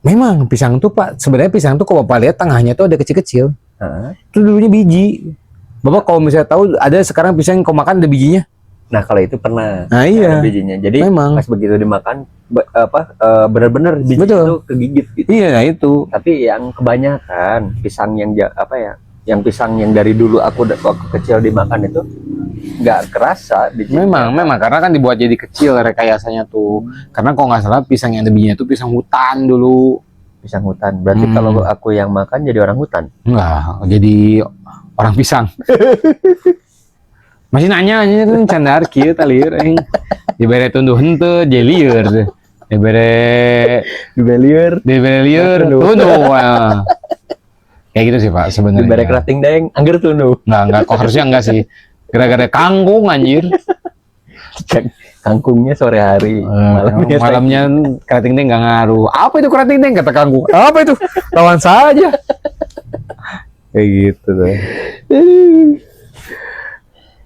Memang pisang tuh Pak, sebenarnya pisang tuh kalau Bapak lihat tengahnya tuh ada kecil-kecil. Heeh. Itu dulunya biji. Bapak kalau misalnya tahu ada sekarang pisang yang kau makan ada bijinya. Nah, kalau itu pernah Nah iya. ada bijinya. Jadi Memang. pas begitu dimakan benar-benar biji Betul. itu kegigit gitu. Iya, nah itu. Tapi yang kebanyakan pisang yang yang pisang yang dari dulu aku waktu kecil dimakan itu nggak kerasa bijinya. Memang karena kan dibuat jadi kecil rekayasanya tuh. Karena kalau nggak salah pisang yang ada bijinya itu pisang hutan dulu. Pisang hutan. Berarti kalau aku yang makan jadi orang hutan. Enggak, jadi orang pisang. Masih nanya aja kan candar kieu talir aing. Dibere tunduh henteu jadi lieur. Dibere lieur tunduh. Kayak gitu sih Pak sebenarnya. Dibere kerating deng, angger tunduh. Enggak, kok harusnya enggak sih. Gara-gara kangkung anjir. Kangkungnya sore hari, Malamnya kerating deng enggak ngaruh. Apa itu kerating deng kata kangkung? Apa itu? Lawan saja. Kayak gitu tuh.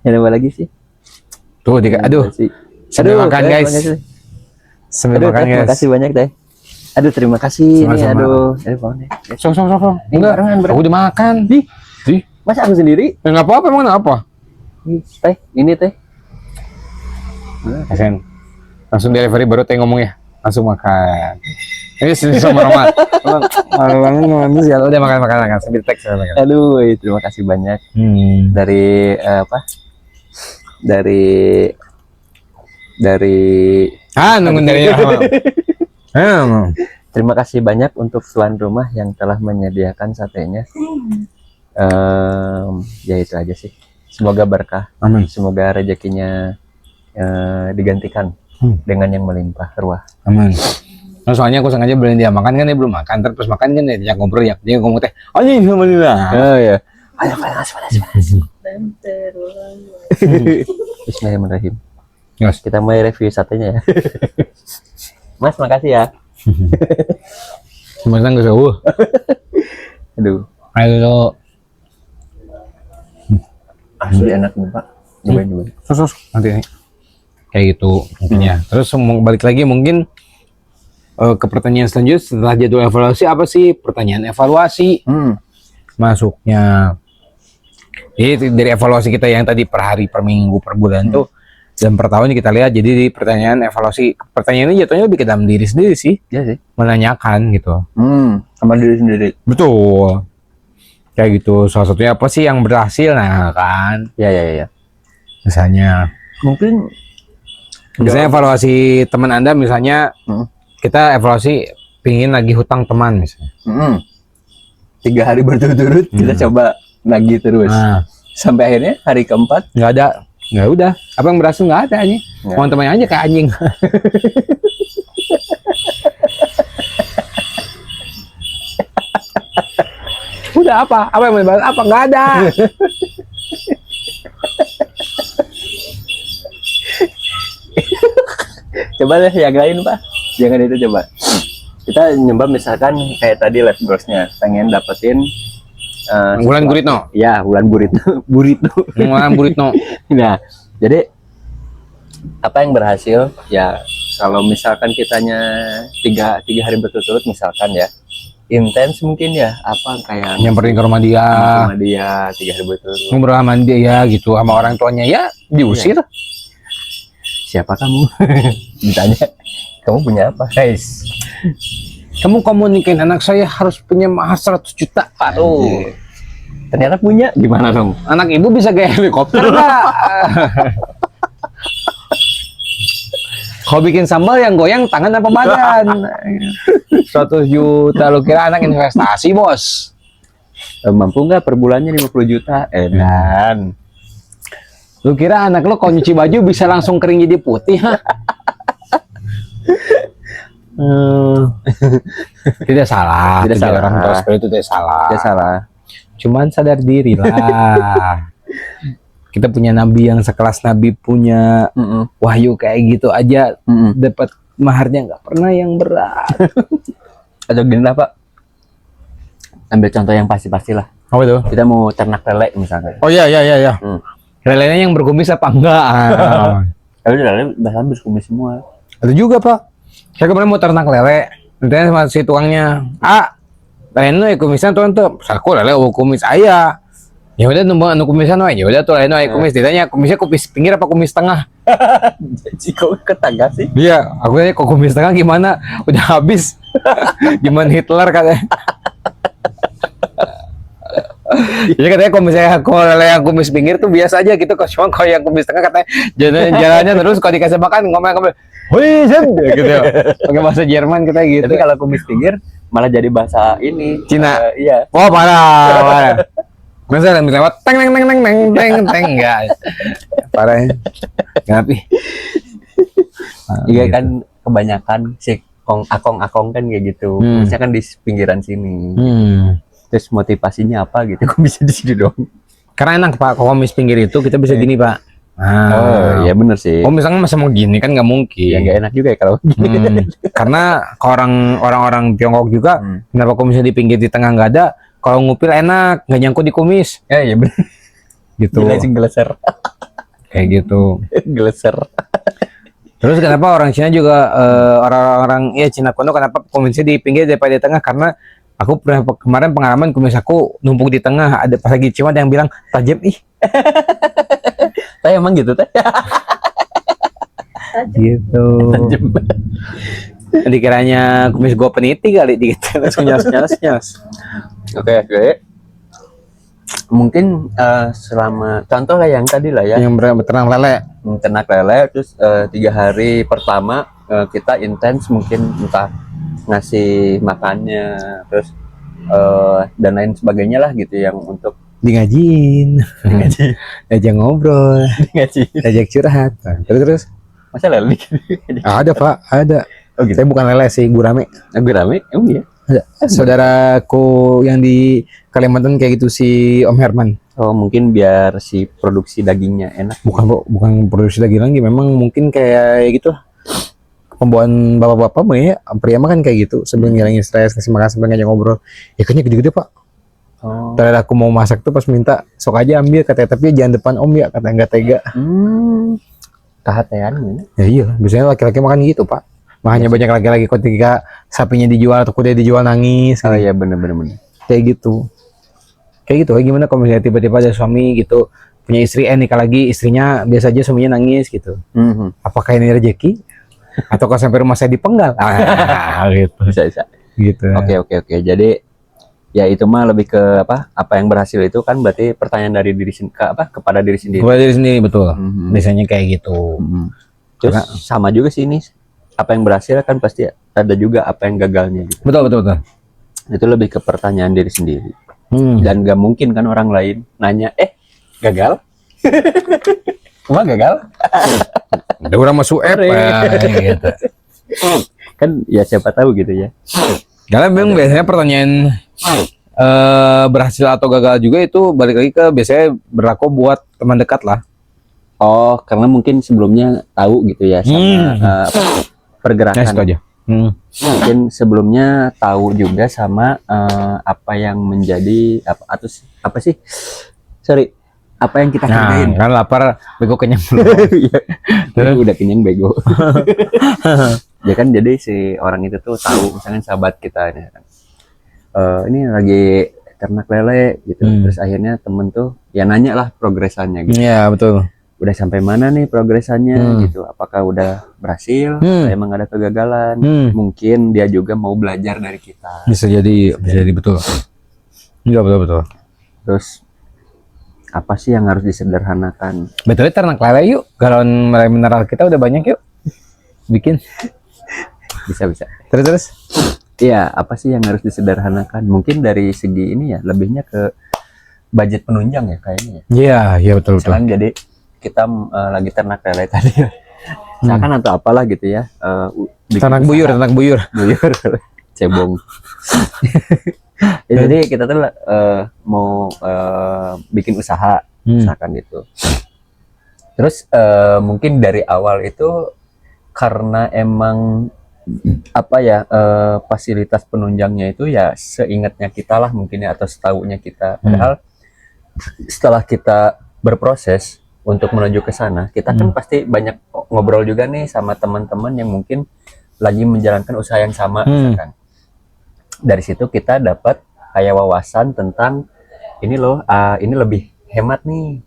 Ada apa lagi sih? Tuh, aduh. Sambil makan guys. Sambil Aduh, makan terima guys. kasih banyak deh. Aduh, terima kasih nih. Sama-sama. Aduh, pohon deh. Sok. Enggak, Aku udah makan. Di. Masa aku sendiri? Enggak apa-apa, emang apa? Teh, ini teh. Kasian. Langsung delivery baru teh ngomong ya. Langsung makan. Ini sama Roma. Malu banget ya. Udah makan. Sambil teks makan. Aduh, terima kasih banyak dari nunggu dari terima kasih banyak untuk tuan rumah yang telah menyediakan satenya. Ya itu aja sih. Semoga berkah. Amin. Semoga rezekinya digantikan dengan yang melimpah ruah. Amin. Nah, soalnya aku sengaja beliin dia makan kan dia belum makan, terus makan kan dia ngobrol ya, dia ngomong teh, anjing sama dia. Oh ya. Ayo panas. Bismillahirrahmanirrahim. Yes. Kita mulai review satenya ya. Mas, makasih ya. Cuma nggak jauh. Aduh, Ayo, asli enak nih Pak. Cobain. sos nanti kayak gitu intinya. Terus balik lagi mungkin ke pertanyaan selanjutnya setelah jadwal evaluasi apa sih pertanyaan evaluasi masuknya. Jadi dari evaluasi kita yang tadi per hari, per minggu, per bulan tuh dan per tahun kita lihat. Jadi di pertanyaan evaluasi, pertanyaan ini jatuhnya lebih ke dalam diri sendiri sih. Iya sih. Menanyakan gitu. Sama diri sendiri. Betul. Kayak gitu. Salah satunya apa sih yang berhasil? Nah kan. Ya. Misalnya. Mungkin Misalnya evaluasi teman Anda misalnya. Kita evaluasi pingin lagi hutang teman misalnya. 3 hari berturut-turut kita coba lagi terus. Nah. Sampai akhirnya hari keempat Nggak ada. Nggak udah. Apa yang berhasil nggak ada nih. Mau temannya aja kayak anjing. Udah apa? Apa yang mau dibahas? Apa? Nggak ada. coba deh yang lain Pak. Jangan itu coba. kita nyoba misalkan kayak tadi life goals-nya pengen dapetin Wulan Guritno. ya Wulan Guritno Burito. Wulan Guritno. Nah, jadi apa yang berhasil ya, kalau misalkan kitanya tiga hari berturut-turut misalkan ya, intens mungkin ya, apa kayak Nyamperin ke rumah dia, sama dia 3 hari berturut-turut. ngobrol sama dia ya gitu, sama orang tuanya ya diusir. Siapa kamu? Ditanya, kamu punya apa guys? Kamu nikahin anak saya harus punya mahar 100 juta. Aduh. Anjir. Ternyata punya, gimana dong? Anak ibu bisa gaya helikopter nggak? Kalau bikin sambal yang goyang tangan apa badan? 100 juta, lu kira anak investasi bos? Mampu nggak per bulannya 50 juta? Dan Lu kira anak lu kalau nyuci baju bisa langsung kering jadi putih? Ha? Tidak salah, Tidak salah. orang tua seperti itu tidak salah. tidak salah. Cuman sadar diri lah. Kita punya nabi yang sekelas nabi punya wahyu kayak gitu aja, dapat maharnya nggak pernah yang berat. Atau gini lah Pak, ambil contoh yang pasti-pasti lah. Apa itu? Kita mau ternak lele misalnya. Oh iya. Lelenya yang berkumis apa enggak? Kalau lele bahkan berkumis semua. Ada juga pak. Saya kemarin mau ternak lele, ditanya sama si tukangnya, lele kumisan tuh tuh, aku lele kumis ayah. Ya udah nunggu kumisan aja, udah tuh lele kumis. Ditanya kumisnya kumis pinggir apa kumis tengah? Jadi kok ke tangga sih? Iya, aku tanya kok kumis tengah gimana? Udah habis. Gimana Hitler katanya. Jadi katanya kalau lele yang kumis pinggir tuh biasa aja gitu, cuma kalau yang kumis tengah katanya jalannya terus kalau dikasih makan ngomel-ngomel, wih gitu ya. Pakai bahasa Jerman kita gitu. Tapi kalau kumis pinggir malah jadi bahasa ini Cina. Iya. Oh parah. Masa lewat teng enggak. Parah. Ngapi. Iya kan kebanyakan si akong kan kayak gitu. Kumisnya kan di pinggiran sini. Terus motivasinya apa gitu? Kok bisa di sini dong? Karena enak pak, kalau kumis pinggir itu kita bisa gini pak. Oh iya bener sih. Oh misalnya masa mau gini kan nggak mungkin. Ya nggak enak juga ya kalau Karena orang-orang Tiongkok juga kenapa kumisnya di pinggir di tengah nggak ada? Kalau ngupil enak, nggak nyangkut di kumis. iya bener. Gitu. Geleser. Kayak gitu. Geleser. Terus kenapa orang Cina juga orang-orang ya Cina kuno kenapa kumisnya di pinggir daripada di tengah? Karena aku pernah kemarin pengalaman kumis aku numpuk di tengah, ada pas lagi cium ada yang bilang tajam ih. Teh emang gitu teh. Gitu. Tajam. Dikiranya kumis gua peniti kali gitu. Nyas. Oke. Mungkin selama contoh lah yang tadi lah ya. Yang beternak lele. Ternak lele terus 3 hari pertama kita intens mungkin entah ngasih makannya terus dan lain sebagainya lah gitu yang untuk Ngajiin, ajak ngobrol, ajak curhat, terus masa lele ada pak, ada. Oh gitu. Saya bukan lele sih, gurame. Gurame emang iya. Ada. Saudaraku yang di Kalimantan kayak gitu si Om Herman. Oh mungkin biar si produksi dagingnya enak. Bukan produksi daging lagi, memang mungkin kayak gitu. Pembawaan bapak-bapak ya, pria mah kan kayak gitu. Sebelum ngilangin stres, kasih makan sampai ngajak ngobrol. Ikannya gede-gede pak. Oh. Tadi aku mau masak tuh pas minta sok aja ambil katanya, tapi jangan depan om ya katanya, nggak tega. Kehatean ini. Ya iya, biasanya laki-laki makan gitu pak. Makanya banyak laki-laki ketika sapinya dijual atau kuda dijual nangis. Oh iya bener. Kayak gitu. Gimana kalau misalnya tiba-tiba ada suami gitu punya istri nikah lagi, istrinya biasa aja suaminya nangis gitu. Apakah ini rezeki? Atau kalau sampai rumah saya dipenggal? Gitu. Bisa. Gitu. Oke. Jadi ya itu mah lebih ke apa yang berhasil itu kan berarti pertanyaan dari diri kepada diri sendiri. Kepada diri sendiri betul. Biasanya kayak gitu. Terus sama juga sih ini apa yang berhasil kan pasti ada juga apa yang gagalnya gitu. Betul. Itu lebih ke pertanyaan diri sendiri. Dan gak mungkin kan orang lain nanya gagal? Cuma gagal? Ada orang masuk gitu. Kan ya siapa tahu gitu ya. Karena memang biasanya pertanyaan berhasil atau gagal juga itu balik lagi ke biasanya berlaku buat teman dekat lah. Oh, karena mungkin sebelumnya tahu gitu ya sama pergerakan. Nah, itu aja. Mungkin sebelumnya tahu juga sama apa yang menjadi apa sih? Sorry, apa yang kita kerjain? Kan lapar, bego kenyang belum. Iya. Udah kenyang bego. Ya kan, jadi si orang itu tuh tahu, misalnya sahabat kita ini lagi ternak lele gitu. Terus akhirnya temen tuh ya nanya lah progresannya gitu. Iya, betul. Udah sampai mana nih progresannya gitu, apakah udah berhasil atau emang ada kegagalan. Mungkin dia juga mau belajar dari kita, Bisa jadi betul. Iya, betul. terus apa sih yang harus disederhanakan. Betul, ternak lele yuk, galon mineral kita udah banyak, yuk bikin. Bisa Terus iya, apa sih yang harus disederhanakan, mungkin dari segi ini ya, lebihnya ke budget penunjang ya kayaknya ya. Iya betul. Misalkan jadi kita lagi ternak lele tadi misalkan atau apalah gitu ya, ternak buyur cebong. Ya, jadi kita tuh mau bikin usaha misalkan gitu. Terus mungkin dari awal itu karena emang apa ya, fasilitas penunjangnya itu ya seingatnya kita lah mungkin ya, atau setahunya kita. Padahal setelah kita berproses untuk menuju ke sana, kita kan pasti banyak ngobrol juga nih sama teman-teman yang mungkin lagi menjalankan usaha yang sama misalkan. Dari situ kita dapat kayak wawasan tentang ini loh, ini lebih hemat nih,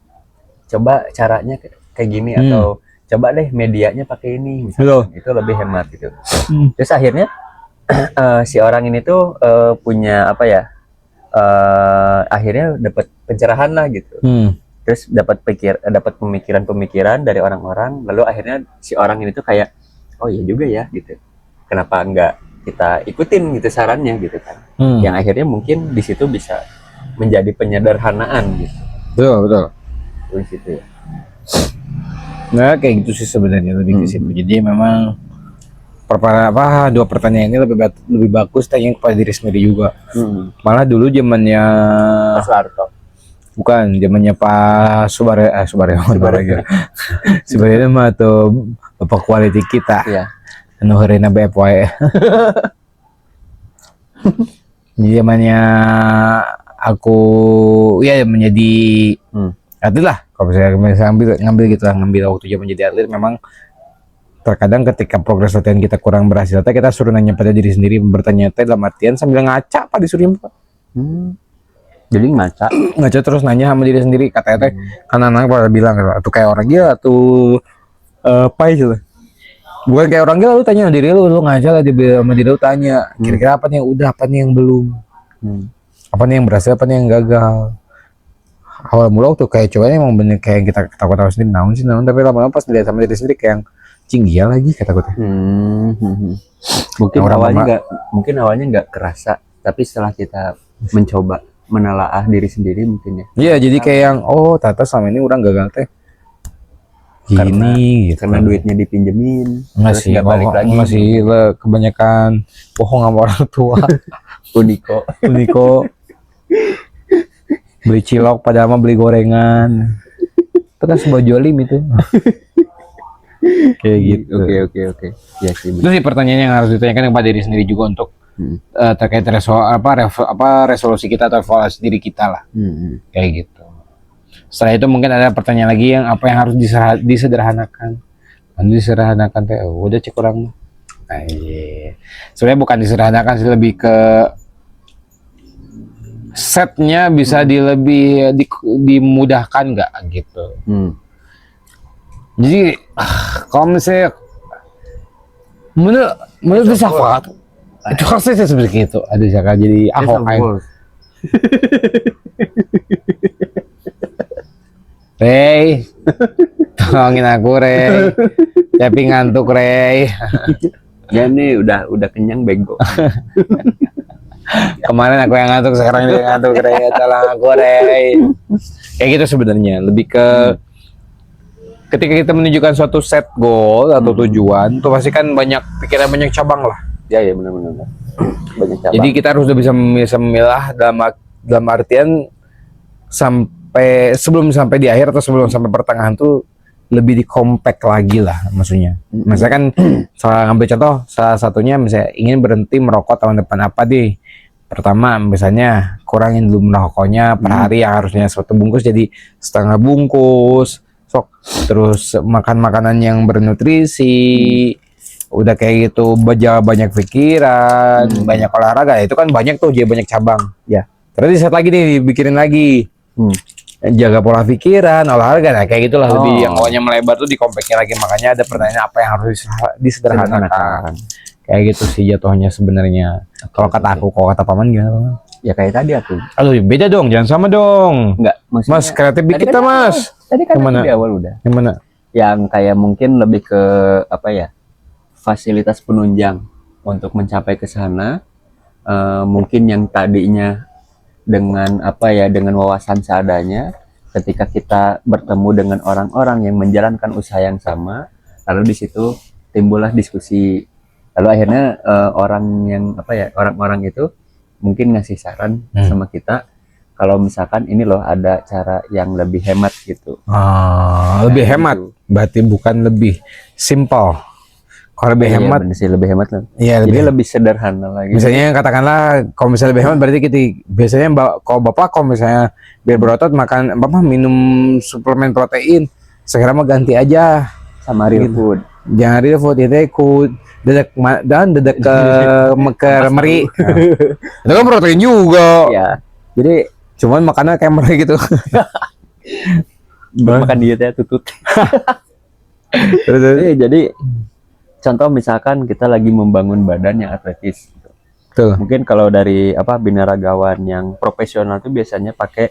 coba caranya kayak gini, atau coba deh medianya pakai ini misalkan, itu lebih hemat gitu. Terus akhirnya si orang ini tuh punya apa ya, akhirnya dapat pencerahan lah gitu. Terus dapat pemikiran dari orang-orang, lalu akhirnya si orang ini tuh kayak, oh iya juga ya gitu, kenapa enggak kita ikutin gitu sarannya gitu kan. Yang akhirnya mungkin di situ bisa menjadi penyederhanaan gitu. Betul. Di situ ya. Nah, kayak gitu sih sebenarnya, lebih ke situ. Jadi memang dua pertanyaan ini lebih bagus tanya kepada diri sendiri juga. Malah dulu zamannya Mas Larto. Bukan, zamannya Pak Subaryo lagi. Subaryo mah tuh bapak quality kita. Iya. Anu heureuna BFY. Zamannya aku ya menjadi atlet lah. Kalau saya ngambil gitu lah, ngambil waktu zaman jadi atlet, memang terkadang ketika progres latihan kita kurang berhasil, kita suruh nanya pada diri sendiri, bertanya dalam artian sambil ngaca Pak disuruh Pak. Jadi ngaca terus nanya sama diri sendiri, katanya kan anak pada bilang tuh kayak orang gila tuh pai gitu. Bukan kayak orang gila, lu tanya diri lu ngaca lah sama diri lu, tanya kira-kira apa nih yang udah, apa nih yang belum, apa nih yang berhasil, apa nih yang gagal. Awal mula tuh kayak cowoknya emang bener kayak yang kita tahu sendiri naon, tapi lama-lama pas dilihat sama diri sendiri kayak yang cinggia lagi kata gue. Mungkin awalnya nggak kerasa, tapi setelah kita mencoba menelaah diri sendiri mungkin ya. Iya, jadi kayak yang tata selama ini orang gagal teh gini gitu. Karena duitnya dipinjemin, masih nggak balik lagi. Masih kebanyakan bohong sama orang tua. Uniko. Beli cilok padahal mah beli gorengan. Itu kan sebuah jolim itu. Kayak gitu. Oke. Ya sih. Itu sih pertanyaan yang harus ditanyakan kepada diri sendiri juga untuk terkait resolusi kita atau evaluasi diri kita lah. Kayak gitu. Setelah itu mungkin ada pertanyaan lagi yang apa yang harus disederhanakan. Disederhanakan teh udah cek orang mah. Sebenarnya bukan disederhanakan sih, lebih ke setnya bisa dimudahkan nggak gitu. Jadi kalau misalnya menurut bisa kuat itu kan saya seperti itu, ada siapa jadi Ahok Rey, tolongin aku Rey, tapi ngantuk Rey. Ya nih udah kenyang bego. Kemarin aku yang ngantuk, sekarang dia ngantuk Rey, tolong aku Rey. Kayak gitu sebenarnya, lebih ke ketika kita menunjukkan suatu set goal atau tujuan, tuh pasti kan banyak pikiran, banyak cabang lah. Ya benar-benar. Banyak cabang. Jadi kita harus bisa memilah dalam artian sebelum sampai di akhir atau sebelum sampai pertengahan tuh lebih di-compact lagi lah maksudnya. Misalnya kan soal ngambil contoh salah satunya misalnya ingin berhenti merokok tahun depan apa deh. Pertama misalnya kurangin dulu merokoknya per hari yang harusnya 1 bungkus jadi setengah bungkus. Sok terus makan makanan yang bernutrisi. Udah kayak gitu banyak pikiran, banyak olahraga, itu kan banyak tuh, jadi banyak cabang. Ya. Terus set lagi nih, bikinin lagi. Jaga pola pikiran, olahraga, nah kayak gitulah. Lebih yang awalnya melebar tuh dikompaknya lagi, makanya ada pertanyaan apa yang harus disederhanakan. Kayak gitu sih jatuhnya sebenarnya. Kalau kata aku, kalau kata paman gimana? Ya kayak tadi aku. Aduh, beda dong, jangan sama dong. Enggak, maksudnya, Mas, kreatif dikit lah mas. Tadi kan Gimana? di awal udah. Yang mana? Yang kayak mungkin lebih ke apa ya? Fasilitas penunjang untuk mencapai ke sana. Mungkin yang tadinya dengan apa ya, dengan wawasan seadanya, ketika kita bertemu dengan orang-orang yang menjalankan usaha yang sama, lalu di situ timbullah diskusi, lalu akhirnya orang yang apa ya, orang-orang itu mungkin ngasih saran sama kita kalau misalkan ini loh ada cara yang lebih hemat gitu. Lebih hemat, gitu. berarti bukan lebih simple. Kalau lebih hemat, bener sih, lebih hemat lah. ya Jadi lebih sederhana lagi. misalnya katakanlah kalau misalnya lebih hemat berarti kita biasanya kalau misalnya biar berotot makan minum suplemen protein, sekarang mah ganti aja sama real food. jangan real food, itu ikut dedek ke meri. Itu kan protein juga Ya. Jadi cuman makannya kayak meri gitu. makan dietnya tutut. Terus Jadi contoh misalkan kita lagi membangun badan yang atletis. tuh Mungkin kalau dari apa binaragawan yang profesional tuh biasanya pakai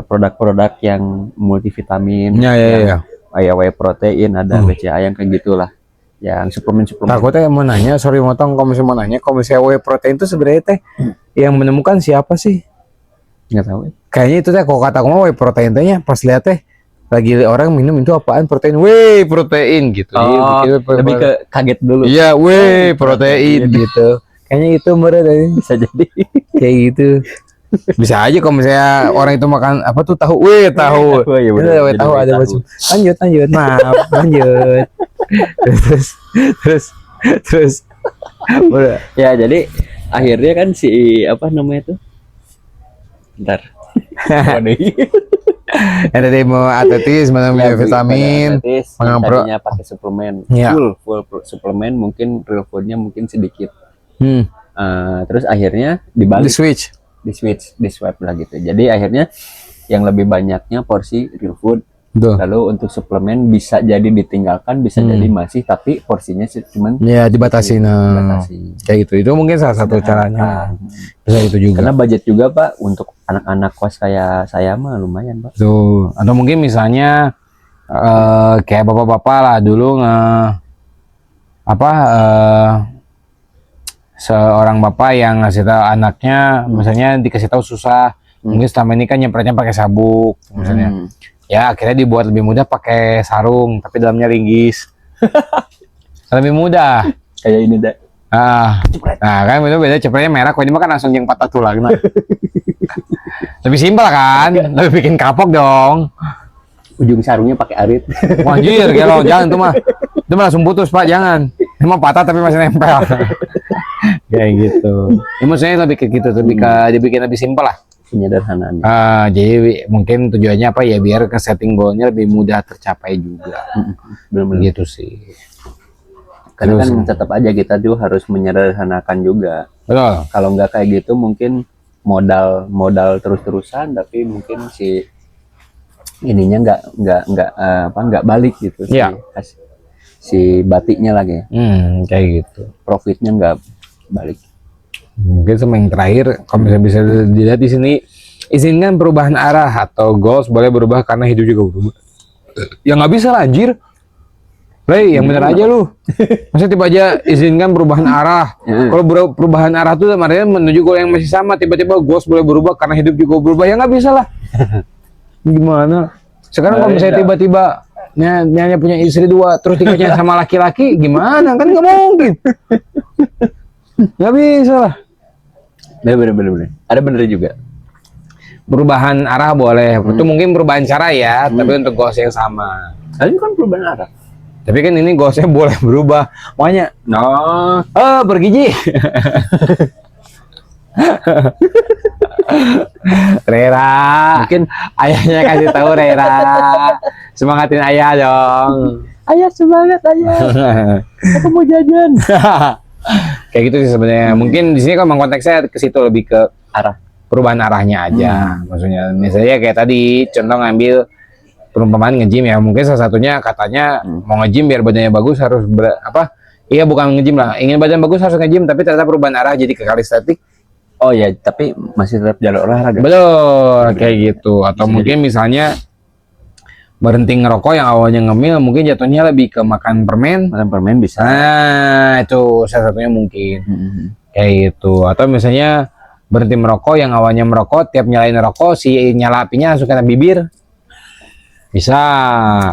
produk-produk yang multivitamin, ya. kayak whey protein, ada BCA yang kayak gitulah, yang suplemen-suplemen. Takutnya mau nanya, sorry motong, kalau misalnya mau nanya, kalau misalnya whey protein itu sebenarnya teh yang menemukan siapa sih? Nggak tahu. Kayaknya itu teh, kalau kata aku mah whey protein tehnya pas lihat teh lagi orang minum itu apaan, protein, whey protein gitu. Lebih ke kaget dulu. Iya, whey protein gitu. Kayaknya itu mereka Bisa jadi. kayak gitu. Bisa aja kalau misalnya orang itu makan apa tuh tahu, whey tahu. Oh, iya, bener. Itu whey Jadi tahu whey ada tahu. macam. Lanjut, maaf, lanjut. terus. Udah. Ya jadi akhirnya kan si apa namanya tuh? Bentar. Ada demo atletis, minum vitamin, tadinya pakai suplemen, Ya. full suplemen, mungkin real foodnya mungkin sedikit. hmm, Terus akhirnya di dibalik, switch. di swap lah gitu. Jadi akhirnya yang lebih banyaknya porsi real food. Tuh. Lalu untuk suplemen bisa jadi ditinggalkan, bisa jadi masih, tapi porsinya cuman Ya dibatasi, dibatasi. kayak gitu. Itu mungkin salah satu caranya. Bisa itu juga. Karena budget juga Pak untuk anak-anak kos kayak saya mah lumayan Pak. Tuh. Atau mungkin misalnya kayak bapak-bapak lah dulu seorang bapak yang ngasih tahu anaknya, misalnya dikasih tahu susah, mungkin selama ini kan nyemprotnya pakai sabuk, misalnya. Ya akhirnya dibuat lebih mudah pakai sarung, tapi dalamnya linggis. Lebih mudah. Kayak ini dah. Nah kan itu beda, cepetnya merah, kok ini mah kan langsung yang patah tulang. Nah. Lebih simpel kan, lebih bikin kapok dong. Ujung sarungnya pakai arit. Wajir, kalau jangan itu mah langsung putus Pak, jangan. Emang patah tapi masih nempel. Kayak gitu. Ya, maksudnya lebih ke gitu, lebih ke dibikin lebih simpel lah. Penyederhanaan. Jadi mungkin tujuannya apa ya, biar ke setting goalnya lebih mudah tercapai juga. Benar-benar. Gitu sih. Karena kan tetap aja kita juga harus menyederhanakan juga. Betul. Kalau nggak kayak gitu mungkin modal terus-terusan, tapi mungkin si ininya nggak balik gitu. Ya. Si batiknya lagi, Kayak gitu. profitnya nggak balik. Mungkin sama yang terakhir, kalau misalnya bisa dilihat di sini, izinkan perubahan arah atau goals boleh berubah karena hidup juga berubah. Ya nggak bisa lah anjir. Yang bener aja lu. Maksudnya tiba aja izinkan perubahan arah. Kalau perubahan arah tuh artinya menuju goal yang masih sama, tiba-tiba goals boleh berubah karena hidup juga berubah. Ya nggak bisa lah. Gimana? Sekarang kalau misalnya tiba-tiba Nyanya punya istri 2 terus nikahnya sama laki-laki, gimana? Kan nggak mungkin. Nggak bisa lah. Bener. Ada bener juga. Perubahan arah boleh, itu mungkin perubahan cara ya, tapi untuk goals yang sama. Itu kan perubahan arah. Tapi kan ini goalsnya boleh berubah. Makanya, No. bergiji. Rera, Mungkin ayahnya kasih tahu Rera, semangatin ayah dong. ayah semangat ayah. Aku mau jajan. Kayak gitu sih sebenarnya. Mungkin di sini kan memang konteksnya ke situ, lebih ke Arah. perubahan arahnya aja. Maksudnya misalnya kayak tadi contoh ngambil perumpamaan nge-gym ya, mungkin salah satunya katanya mau nge-gym biar badannya bagus harus iya bukan nge-gym lah, ingin badan bagus harus nge-gym, tapi ternyata perubahan arah jadi ke kalistetik. Oh ya, tapi masih tetap jalur olahraga. Betul, kayak gitu. Atau Bisa mungkin misalnya berhenti ngerokok yang awalnya ngemil, mungkin jatuhnya lebih ke makan permen. Makan permen bisa. Nah, itu salah satunya mungkin. Kayak gitu. Atau misalnya berhenti merokok yang awalnya merokok, tiap nyalain rokok si nyala apinya langsung kena bibir. Bisa.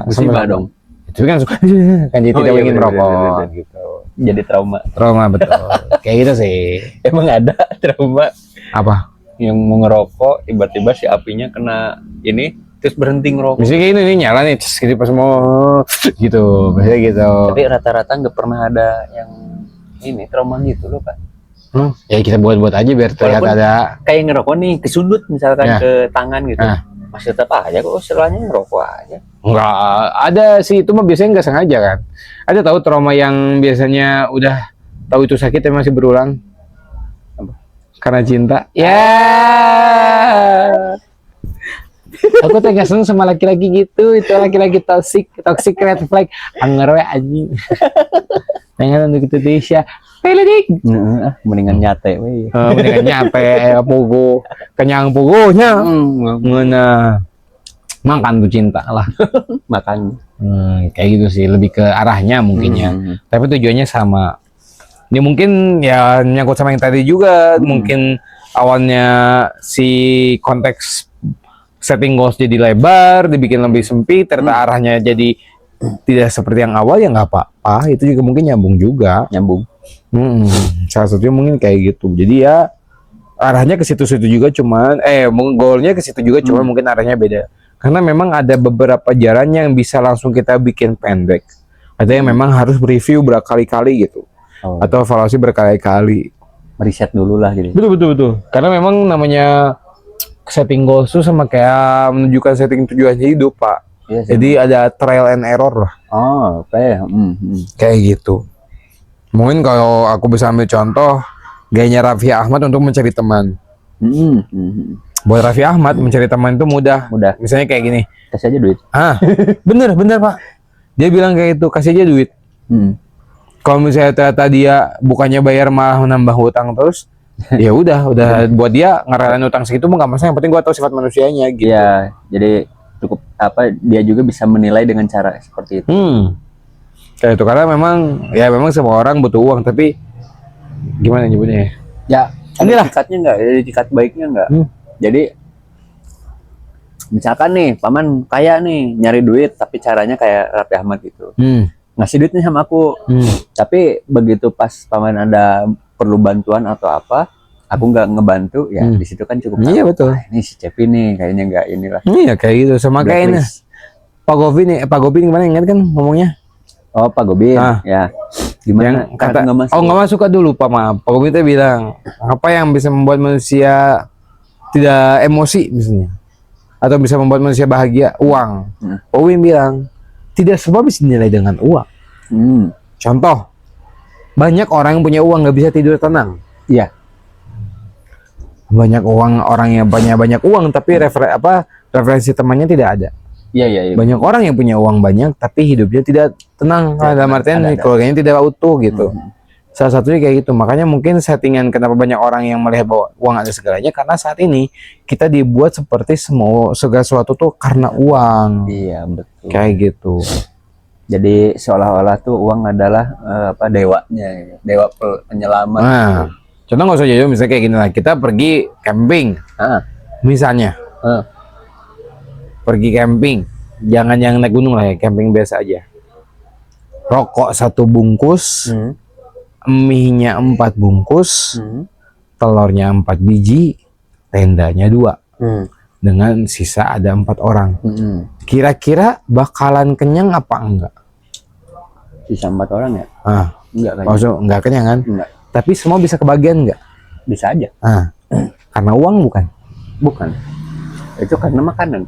Musibah dong. Itu kan suka kan jadi tidak ingin merokok gitu. Jadi trauma. Trauma betul. Kayak gitu sih. Emang ada trauma Apa? yang mau ngerokok tiba-tiba si apinya kena ini terus berhenti ngerokok. Misalnya kayak ini nyala nih, terus gitu pas mau gitu, biasanya gitu. Tapi rata-rata nggak pernah ada yang ini trauma gitu loh Pak. Ya kita buat-buat aja biar terlihat Walaupun ada. kayak ngerokok nih kesundut misalkan Ya. ke tangan gitu. Masih tetap aja kok istilahnya ngerokok aja. Enggak ada sih, itu mah biasanya nggak sengaja kan. Ada tahu trauma yang biasanya udah tahu itu sakit tapi masih berulang? Apa? Karena cinta. Ya. Aku teh gak seneng sama laki-laki gitu, itu laki-laki toxic red flag, anger we anjing. Pengen untuk itu Tisha, peledik. Mendingan nyate we. Mendingan nyampe pugu, kenyang pugunya. Ngena makan tuh cinta lah. Makan. Kayak gitu sih, lebih ke arahnya mungkin ya. Tapi tujuannya sama. Ini mungkin ya nyangkut sama yang tadi juga, mungkin awalnya si konteks setting goals jadi lebar, dibikin lebih sempit, ternyata arahnya jadi tidak seperti yang awal, ya nggak apa-apa. Itu juga mungkin nyambung juga. Nyambung. Salah satunya mungkin kayak gitu. Jadi ya arahnya ke situ-situ juga, cuman goalnya ke situ juga, cuman mungkin arahnya beda. Karena memang ada beberapa jalan yang bisa langsung kita bikin pendek. Ada yang memang harus review berkali-kali gitu. Atau evaluasi berkali-kali. Meriset dulu lah gitu. Betul. Karena memang namanya setting goals itu sama kayak menunjukkan setting tujuan hidup, Pak. Iya sih. Jadi ada trial and error lah. Oh, oke. Kayak gitu. Mungkin kalau aku bisa ambil contoh, gayanya Raffi Ahmad untuk mencari teman. Buat Raffi Ahmad mencari teman itu mudah. Misalnya kayak gini. Kasih aja duit. Bener Pak. Dia bilang kayak itu, kasih aja duit. Kalau misalnya ternyata dia bukannya bayar malah menambah hutang terus, ya udah buat dia ngerelain utang segitu mah nggak masalah. Yang penting gua tahu sifat manusianya gitu. Iya, jadi cukup dia juga bisa menilai dengan cara seperti itu. Kayak itu, karena memang semua orang butuh uang, tapi gimana nyebutnya ya? Inilah tikatnya nggak, jadi tikat baiknya nggak. Jadi misalkan nih paman kaya nih nyari duit, tapi caranya kayak Raffi Ahmad gitu. Ngasih duitnya sama aku, tapi begitu pas paman ada perlu bantuan atau apa, aku nggak ngebantu, ya di situ kan cukup. Iya betul. Ini si Cepi nih kayaknya nggak inilah. Iya kayak gitu, sama kayaknya Pak Govi gimana, ingat kan ngomongnya? Oh, Pak Gobin, ya. Gimana? Yang kata nggak masuk dulu Pak, maaf. Pak Govi itu bilang apa yang bisa membuat manusia tidak emosi misalnya, atau bisa membuat manusia bahagia? Uang. Pak Govi bilang tidak semua bisa dinilai dengan uang. Contoh, banyak orang yang punya uang nggak bisa tidur tenang. Iya. Banyak orang yang banyak uang tapi referensi temannya tidak ada. Iya. Banyak orang yang punya uang banyak tapi hidupnya tidak tenang. Dalam artian keluarganya tidak utuh gitu. Salah satunya kayak gitu. Makanya mungkin settingan kenapa banyak orang yang melihat bahwa uang ada segalanya, karena saat ini kita dibuat seperti segala sesuatu tuh karena uang. Iya, betul. Kayak gitu. Jadi seolah-olah tuh uang adalah dewanya, dewa penyelamat. Nah, contoh nggak usah jauh, misalnya kayak gini lah. Kita pergi camping, misalnya. Pergi camping, jangan yang naik gunung lah ya, camping biasa aja. Rokok 1 bungkus, mie-nya 4 bungkus, telurnya 4 biji, tendanya 2. dengan sisa ada 4 orang. Kira-kira bakalan kenyang apa enggak? Sisa 4 orang ya? Enggak kayaknya. Maksud enggak kenyang kan? Enggak. Tapi semua bisa kebagian enggak? Bisa aja. Karena uang bukan? Bukan. Itu karena makanan.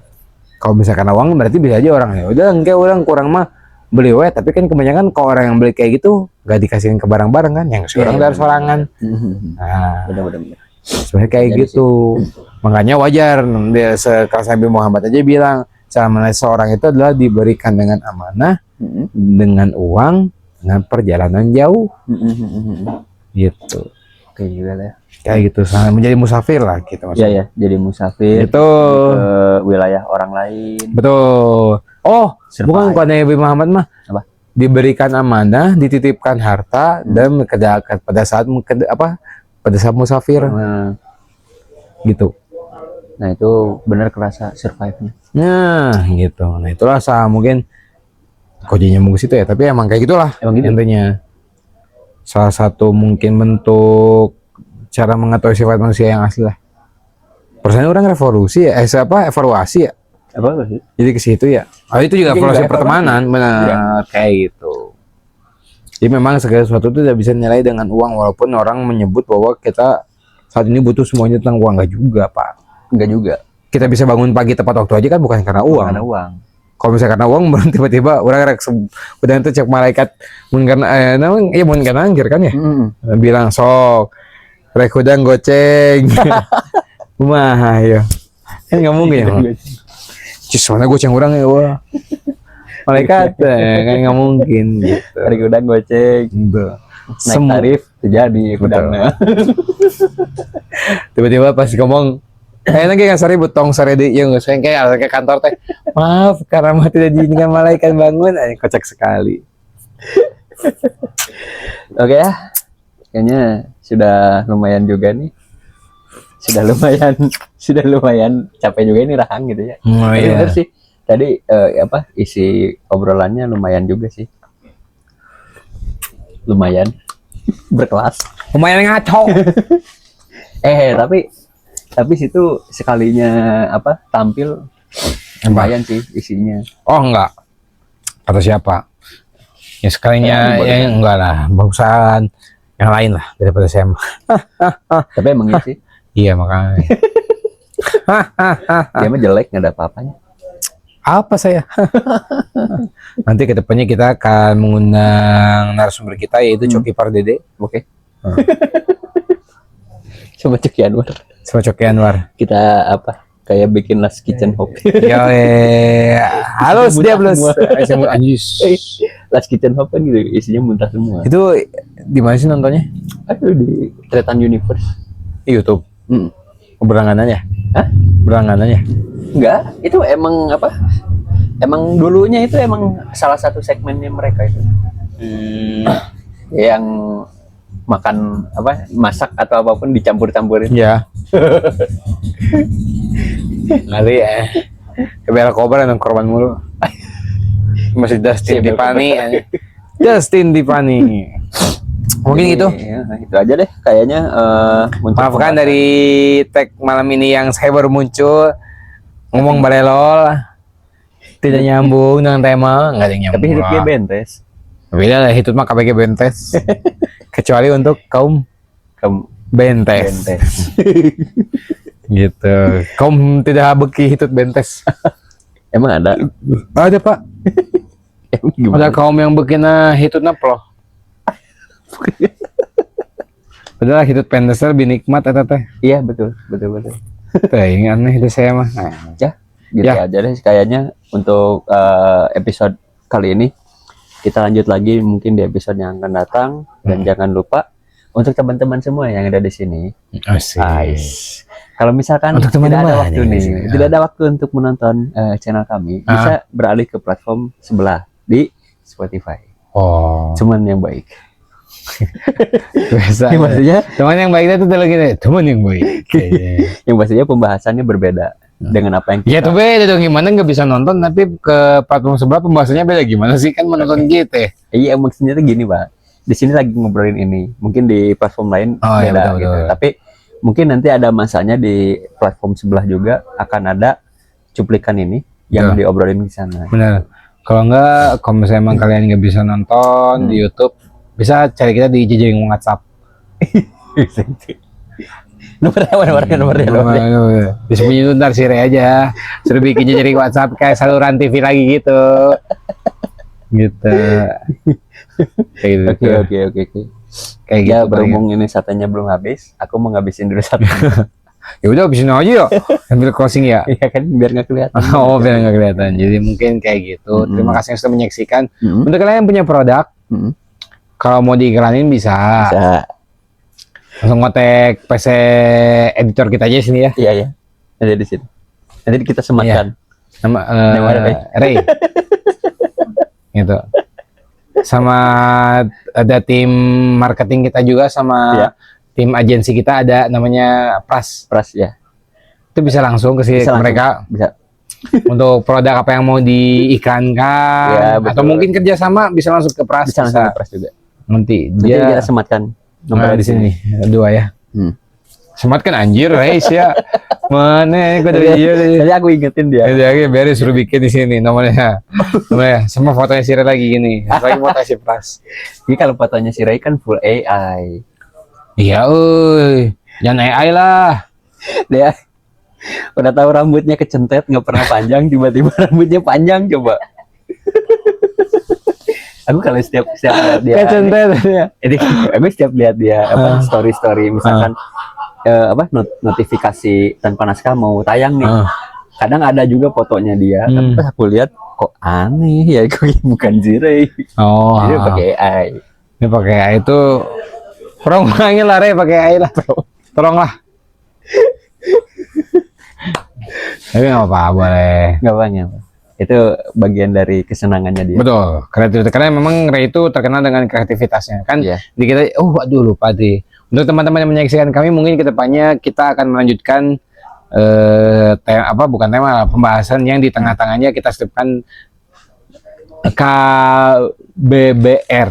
Kalau bisa karena uang berarti bisa aja orang ya. Udah enggak orang kurang mah beli we, tapi kan kebanyakan kalau orang yang beli kayak gitu nggak dikasihin ke barang-barang kan, yang seorang dari sorangan. Benar-benar. Sebenarnya kayak Jadi gitu. Makanya wajar dia sekelas Nabi Muhammad aja bilang selama seorang itu adalah diberikan dengan amanah, dengan uang, dengan perjalanan jauh. Gitu. Kayak juga lah ya. Kayak gitu, sangat menjadi musafir lah gitu maksudnya. Iya ya, jadi musafir Itu ke wilayah orang lain. betul. Oh, Survive. bukan kalau Nabi Muhammad mah Apa? diberikan amanah, dititipkan harta dan pada saat musafir gitu. Nah itu benar kerasa survive-nya. Nah, gitu. Nah, itulah mungkin kok jadi nyambung ke situ ya, tapi emang kayak gitulah Emang gitu? intinya. Salah satu mungkin bentuk cara mengetahui sifat manusia yang asli lah. Perasaan orang revolusi ya, evaluasi ya. Apa sih? Jadi ke situ ya. Oh, itu juga Mungkin evaluasi juga pertemanan, benar Iya. kayak gitu. Jadi memang segala sesuatu itu tidak bisa nilai dengan uang, walaupun orang menyebut bahwa kita saat ini butuh semuanya tentang uang. Enggak juga, Pak. Enggak juga. Kita bisa bangun pagi tepat waktu aja kan bukan karena uang. Karena uang. Kalau misalnya karena uang, baru tiba-tiba orang udah itu cek malaikat mun karena anjir kan ya. Bilang sok rek udang goceng. Kumaha ya. Kan nggak mungkin ya. Cis mana goceng orang ya wah. Malaikat kan nggak mungkin gitu. Hari udang goceng. Gitu. Naik tarif terjadi udangnya. Tiba-tiba pas ngomong kayaknya kayak sari butong sari di yang nggak kayak kantor teh. Maaf karena mah tidak diizinkan malaikat bangun. Kocak sekali. Oke ya. Kayaknya sudah lumayan juga nih. Sudah lumayan capek juga ini Rahang gitu ya. Oh, Tapi iya. bener sih. Tadi isi obrolannya lumayan juga sih. Lumayan berkelas. Lumayan ngaco. Tapi situ sekalinya tampil lumayan sih isinya. Oh enggak. Kata siapa? Ya sekalinya Ya, ya enggak lah, bagusan yang lain lah daripada saya. Tapi emang iya sih. Iya makanya. Dia mah jelek nggak ada apa-apanya. Apa saya? Nanti kedepannya kita akan mengundang narasumber kita yaitu Coki Pardede. Oke. Coba Coki Anwar. Sama Coki Anwar. Kita kayak bikin Last Kitchen Hope. Yo, halo dia plus. Anjis. Last Kitchen Hope kan gitu, isinya muntah semua. Itu di mana sih nontonnya? Aduh, di Tretan Universe. Di YouTube. Berlangganannya? Hah? Berlangganannya? Enggak, itu emang emang dulunya itu emang salah satu segmennya mereka itu. Yang makan masak atau apapun dicampur-campurin. Ya. Kali ya. Kebela Cobra dan korban mulu. Masih Justin Tiffany. Justin Tiffany. Mungkin gitu. Ya, itu aja deh kayaknya. Maafkan dari tag malam ini yang saya baru muncul ngomong balelol, tidak nyambung dengan tema, nggak ada yang nyambung. Tapi hidupnya bentes. Beda lah, hidup mah KBG bentes. Kecuali untuk kaum bentes. Gitu. Kaum tidak beki hidup bentes. Emang ada? Ada Pak. Ada Gimana? kaum yang bekina hitutna ploh. Padahal hidup pendesnya lebih nikmat eta teh. Iya betul. Teh ini aneh itu saya mah. Ya, gitu Ya. aja deh kayaknya untuk episode kali ini. Kita lanjut lagi mungkin di episode yang akan datang dan jangan lupa untuk teman-teman semua yang ada di sini. Guys, kalau misalkan Untuk tidak ada teman-teman waktu yang di nih, sini, ya. tidak ada waktu untuk menonton channel kami, bisa beralih ke platform sebelah di Spotify. Oh. Cuman yang baik. Biasa. Yang pastinya, Teman yang baik itu lagi nih, teman yang baik. yang pastinya pembahasannya berbeda dengan apa yang Ya kita. tuh beda dong, gimana nggak bisa nonton tapi ke platform sebelah pembahasannya beda gimana sih kan menonton gitu. Iya maksudnya tuh gini Pak, di sini lagi ngobrolin ini, mungkin di platform lain Oh, iya, beda betul, gitu. betul. Tapi Mungkin nanti ada masanya di platform sebelah juga akan ada cuplikan ini yang Betul. diobrolin di sana. Benar. Kalau enggak, kalau misalnya emang kalian nggak bisa nonton di YouTube, bisa cari kita di jejaring WhatsApp. nomornya. Disembunyi itu ntar share aja. Suruh bikin jejaring WhatsApp kayak saluran TV lagi gitu. Gitu. Kayak gitu. Oke. Kayak Ya gitu. berhubung ini satenya belum habis, aku mau ngabisin dulu satu. Ya udah habisin aja yuk. Sambil closing ya. Iya kan biar nggak kelihatan. Oh, biar nggak kelihatan. Jadi mungkin kayak gitu. Terima kasih yang sudah menyaksikan. Untuk kalian yang punya produk, kalau mau diiklanin bisa. Bisa. Langsung kontak PC editor kita aja sini ya. Iya. Ada di sini. Nanti kita sematkan. Nama Nama Ray. Ray. Gitu. Sama ada tim marketing kita juga sama Iya. tim agensi kita ada namanya Pras. Pras ya. Itu bisa langsung ke Bisa langsung. mereka Bisa. untuk produk apa yang mau diiklankan Ya, atau betul. mungkin kerjasama bisa langsung ke Pras. Bisa langsung ke Pras juga. Nanti Nanti dia kita sematkan nomornya di sini dua ya. Sematkan anjir, Reis ya. Mana gue dari dia. Tadi aku ingetin dia. Jadi beres suruh bikin di sini nomornya. Nomornya sama fotonya si Ray lagi gini. Lagi foto si Pras. Ini kalau fotonya si Ray kan full AI. Iya, jangan AI lah. Dia udah tahu rambutnya kecentet nggak pernah panjang, tiba-tiba rambutnya panjang coba. Aku kalau setiap lihat dia, Kecentet. jadi aku setiap lihat dia apa story misalkan notifikasi tanpa naskah mau tayang nih. Kadang ada juga fotonya dia, tapi pas aku lihat kok aneh ya, kok bukan si Ray. Oh, Dia pakai AI. ini pakai AI itu tolong ngurangin lah Ray, pakai AI lah. Tolonglah. Tapi nggak apa-apa, boleh. Nggak banyak. Itu bagian dari kesenangannya dia. Betul, kreativitas. Karena memang Ray itu terkenal dengan kreativitasnya. Kan Iya. di kita, aduh lupa deh. Untuk teman-teman yang menyaksikan kami, mungkin kedepannya kita akan melanjutkan bukan tema, pembahasan yang di tengah-tengahnya kita selipkan KBBR,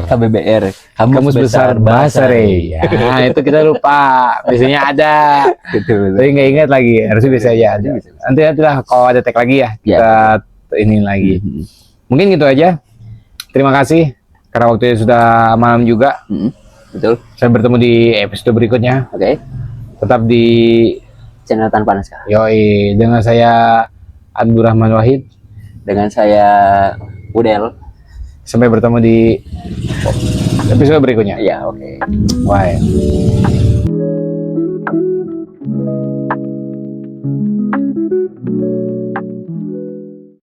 Kamus Besar Bahasa Ray. Nah, itu kita lupa. Biasanya ada. Gitu. Tapi nggak ingat lagi. Harusnya bisa aja ada. Nanti lah kalau ada tag lagi ya, kita ini lagi. Mungkin gitu aja. Terima kasih karena waktunya sudah malam juga. Betul. Saya bertemu di episode berikutnya. Oke. Tetap di Channel Tanpa Naskah. Yoi dengan saya Abdurrahman Wahid. Dengan saya Udel. Sampai bertemu di episode berikutnya. Ya, oke. Bye.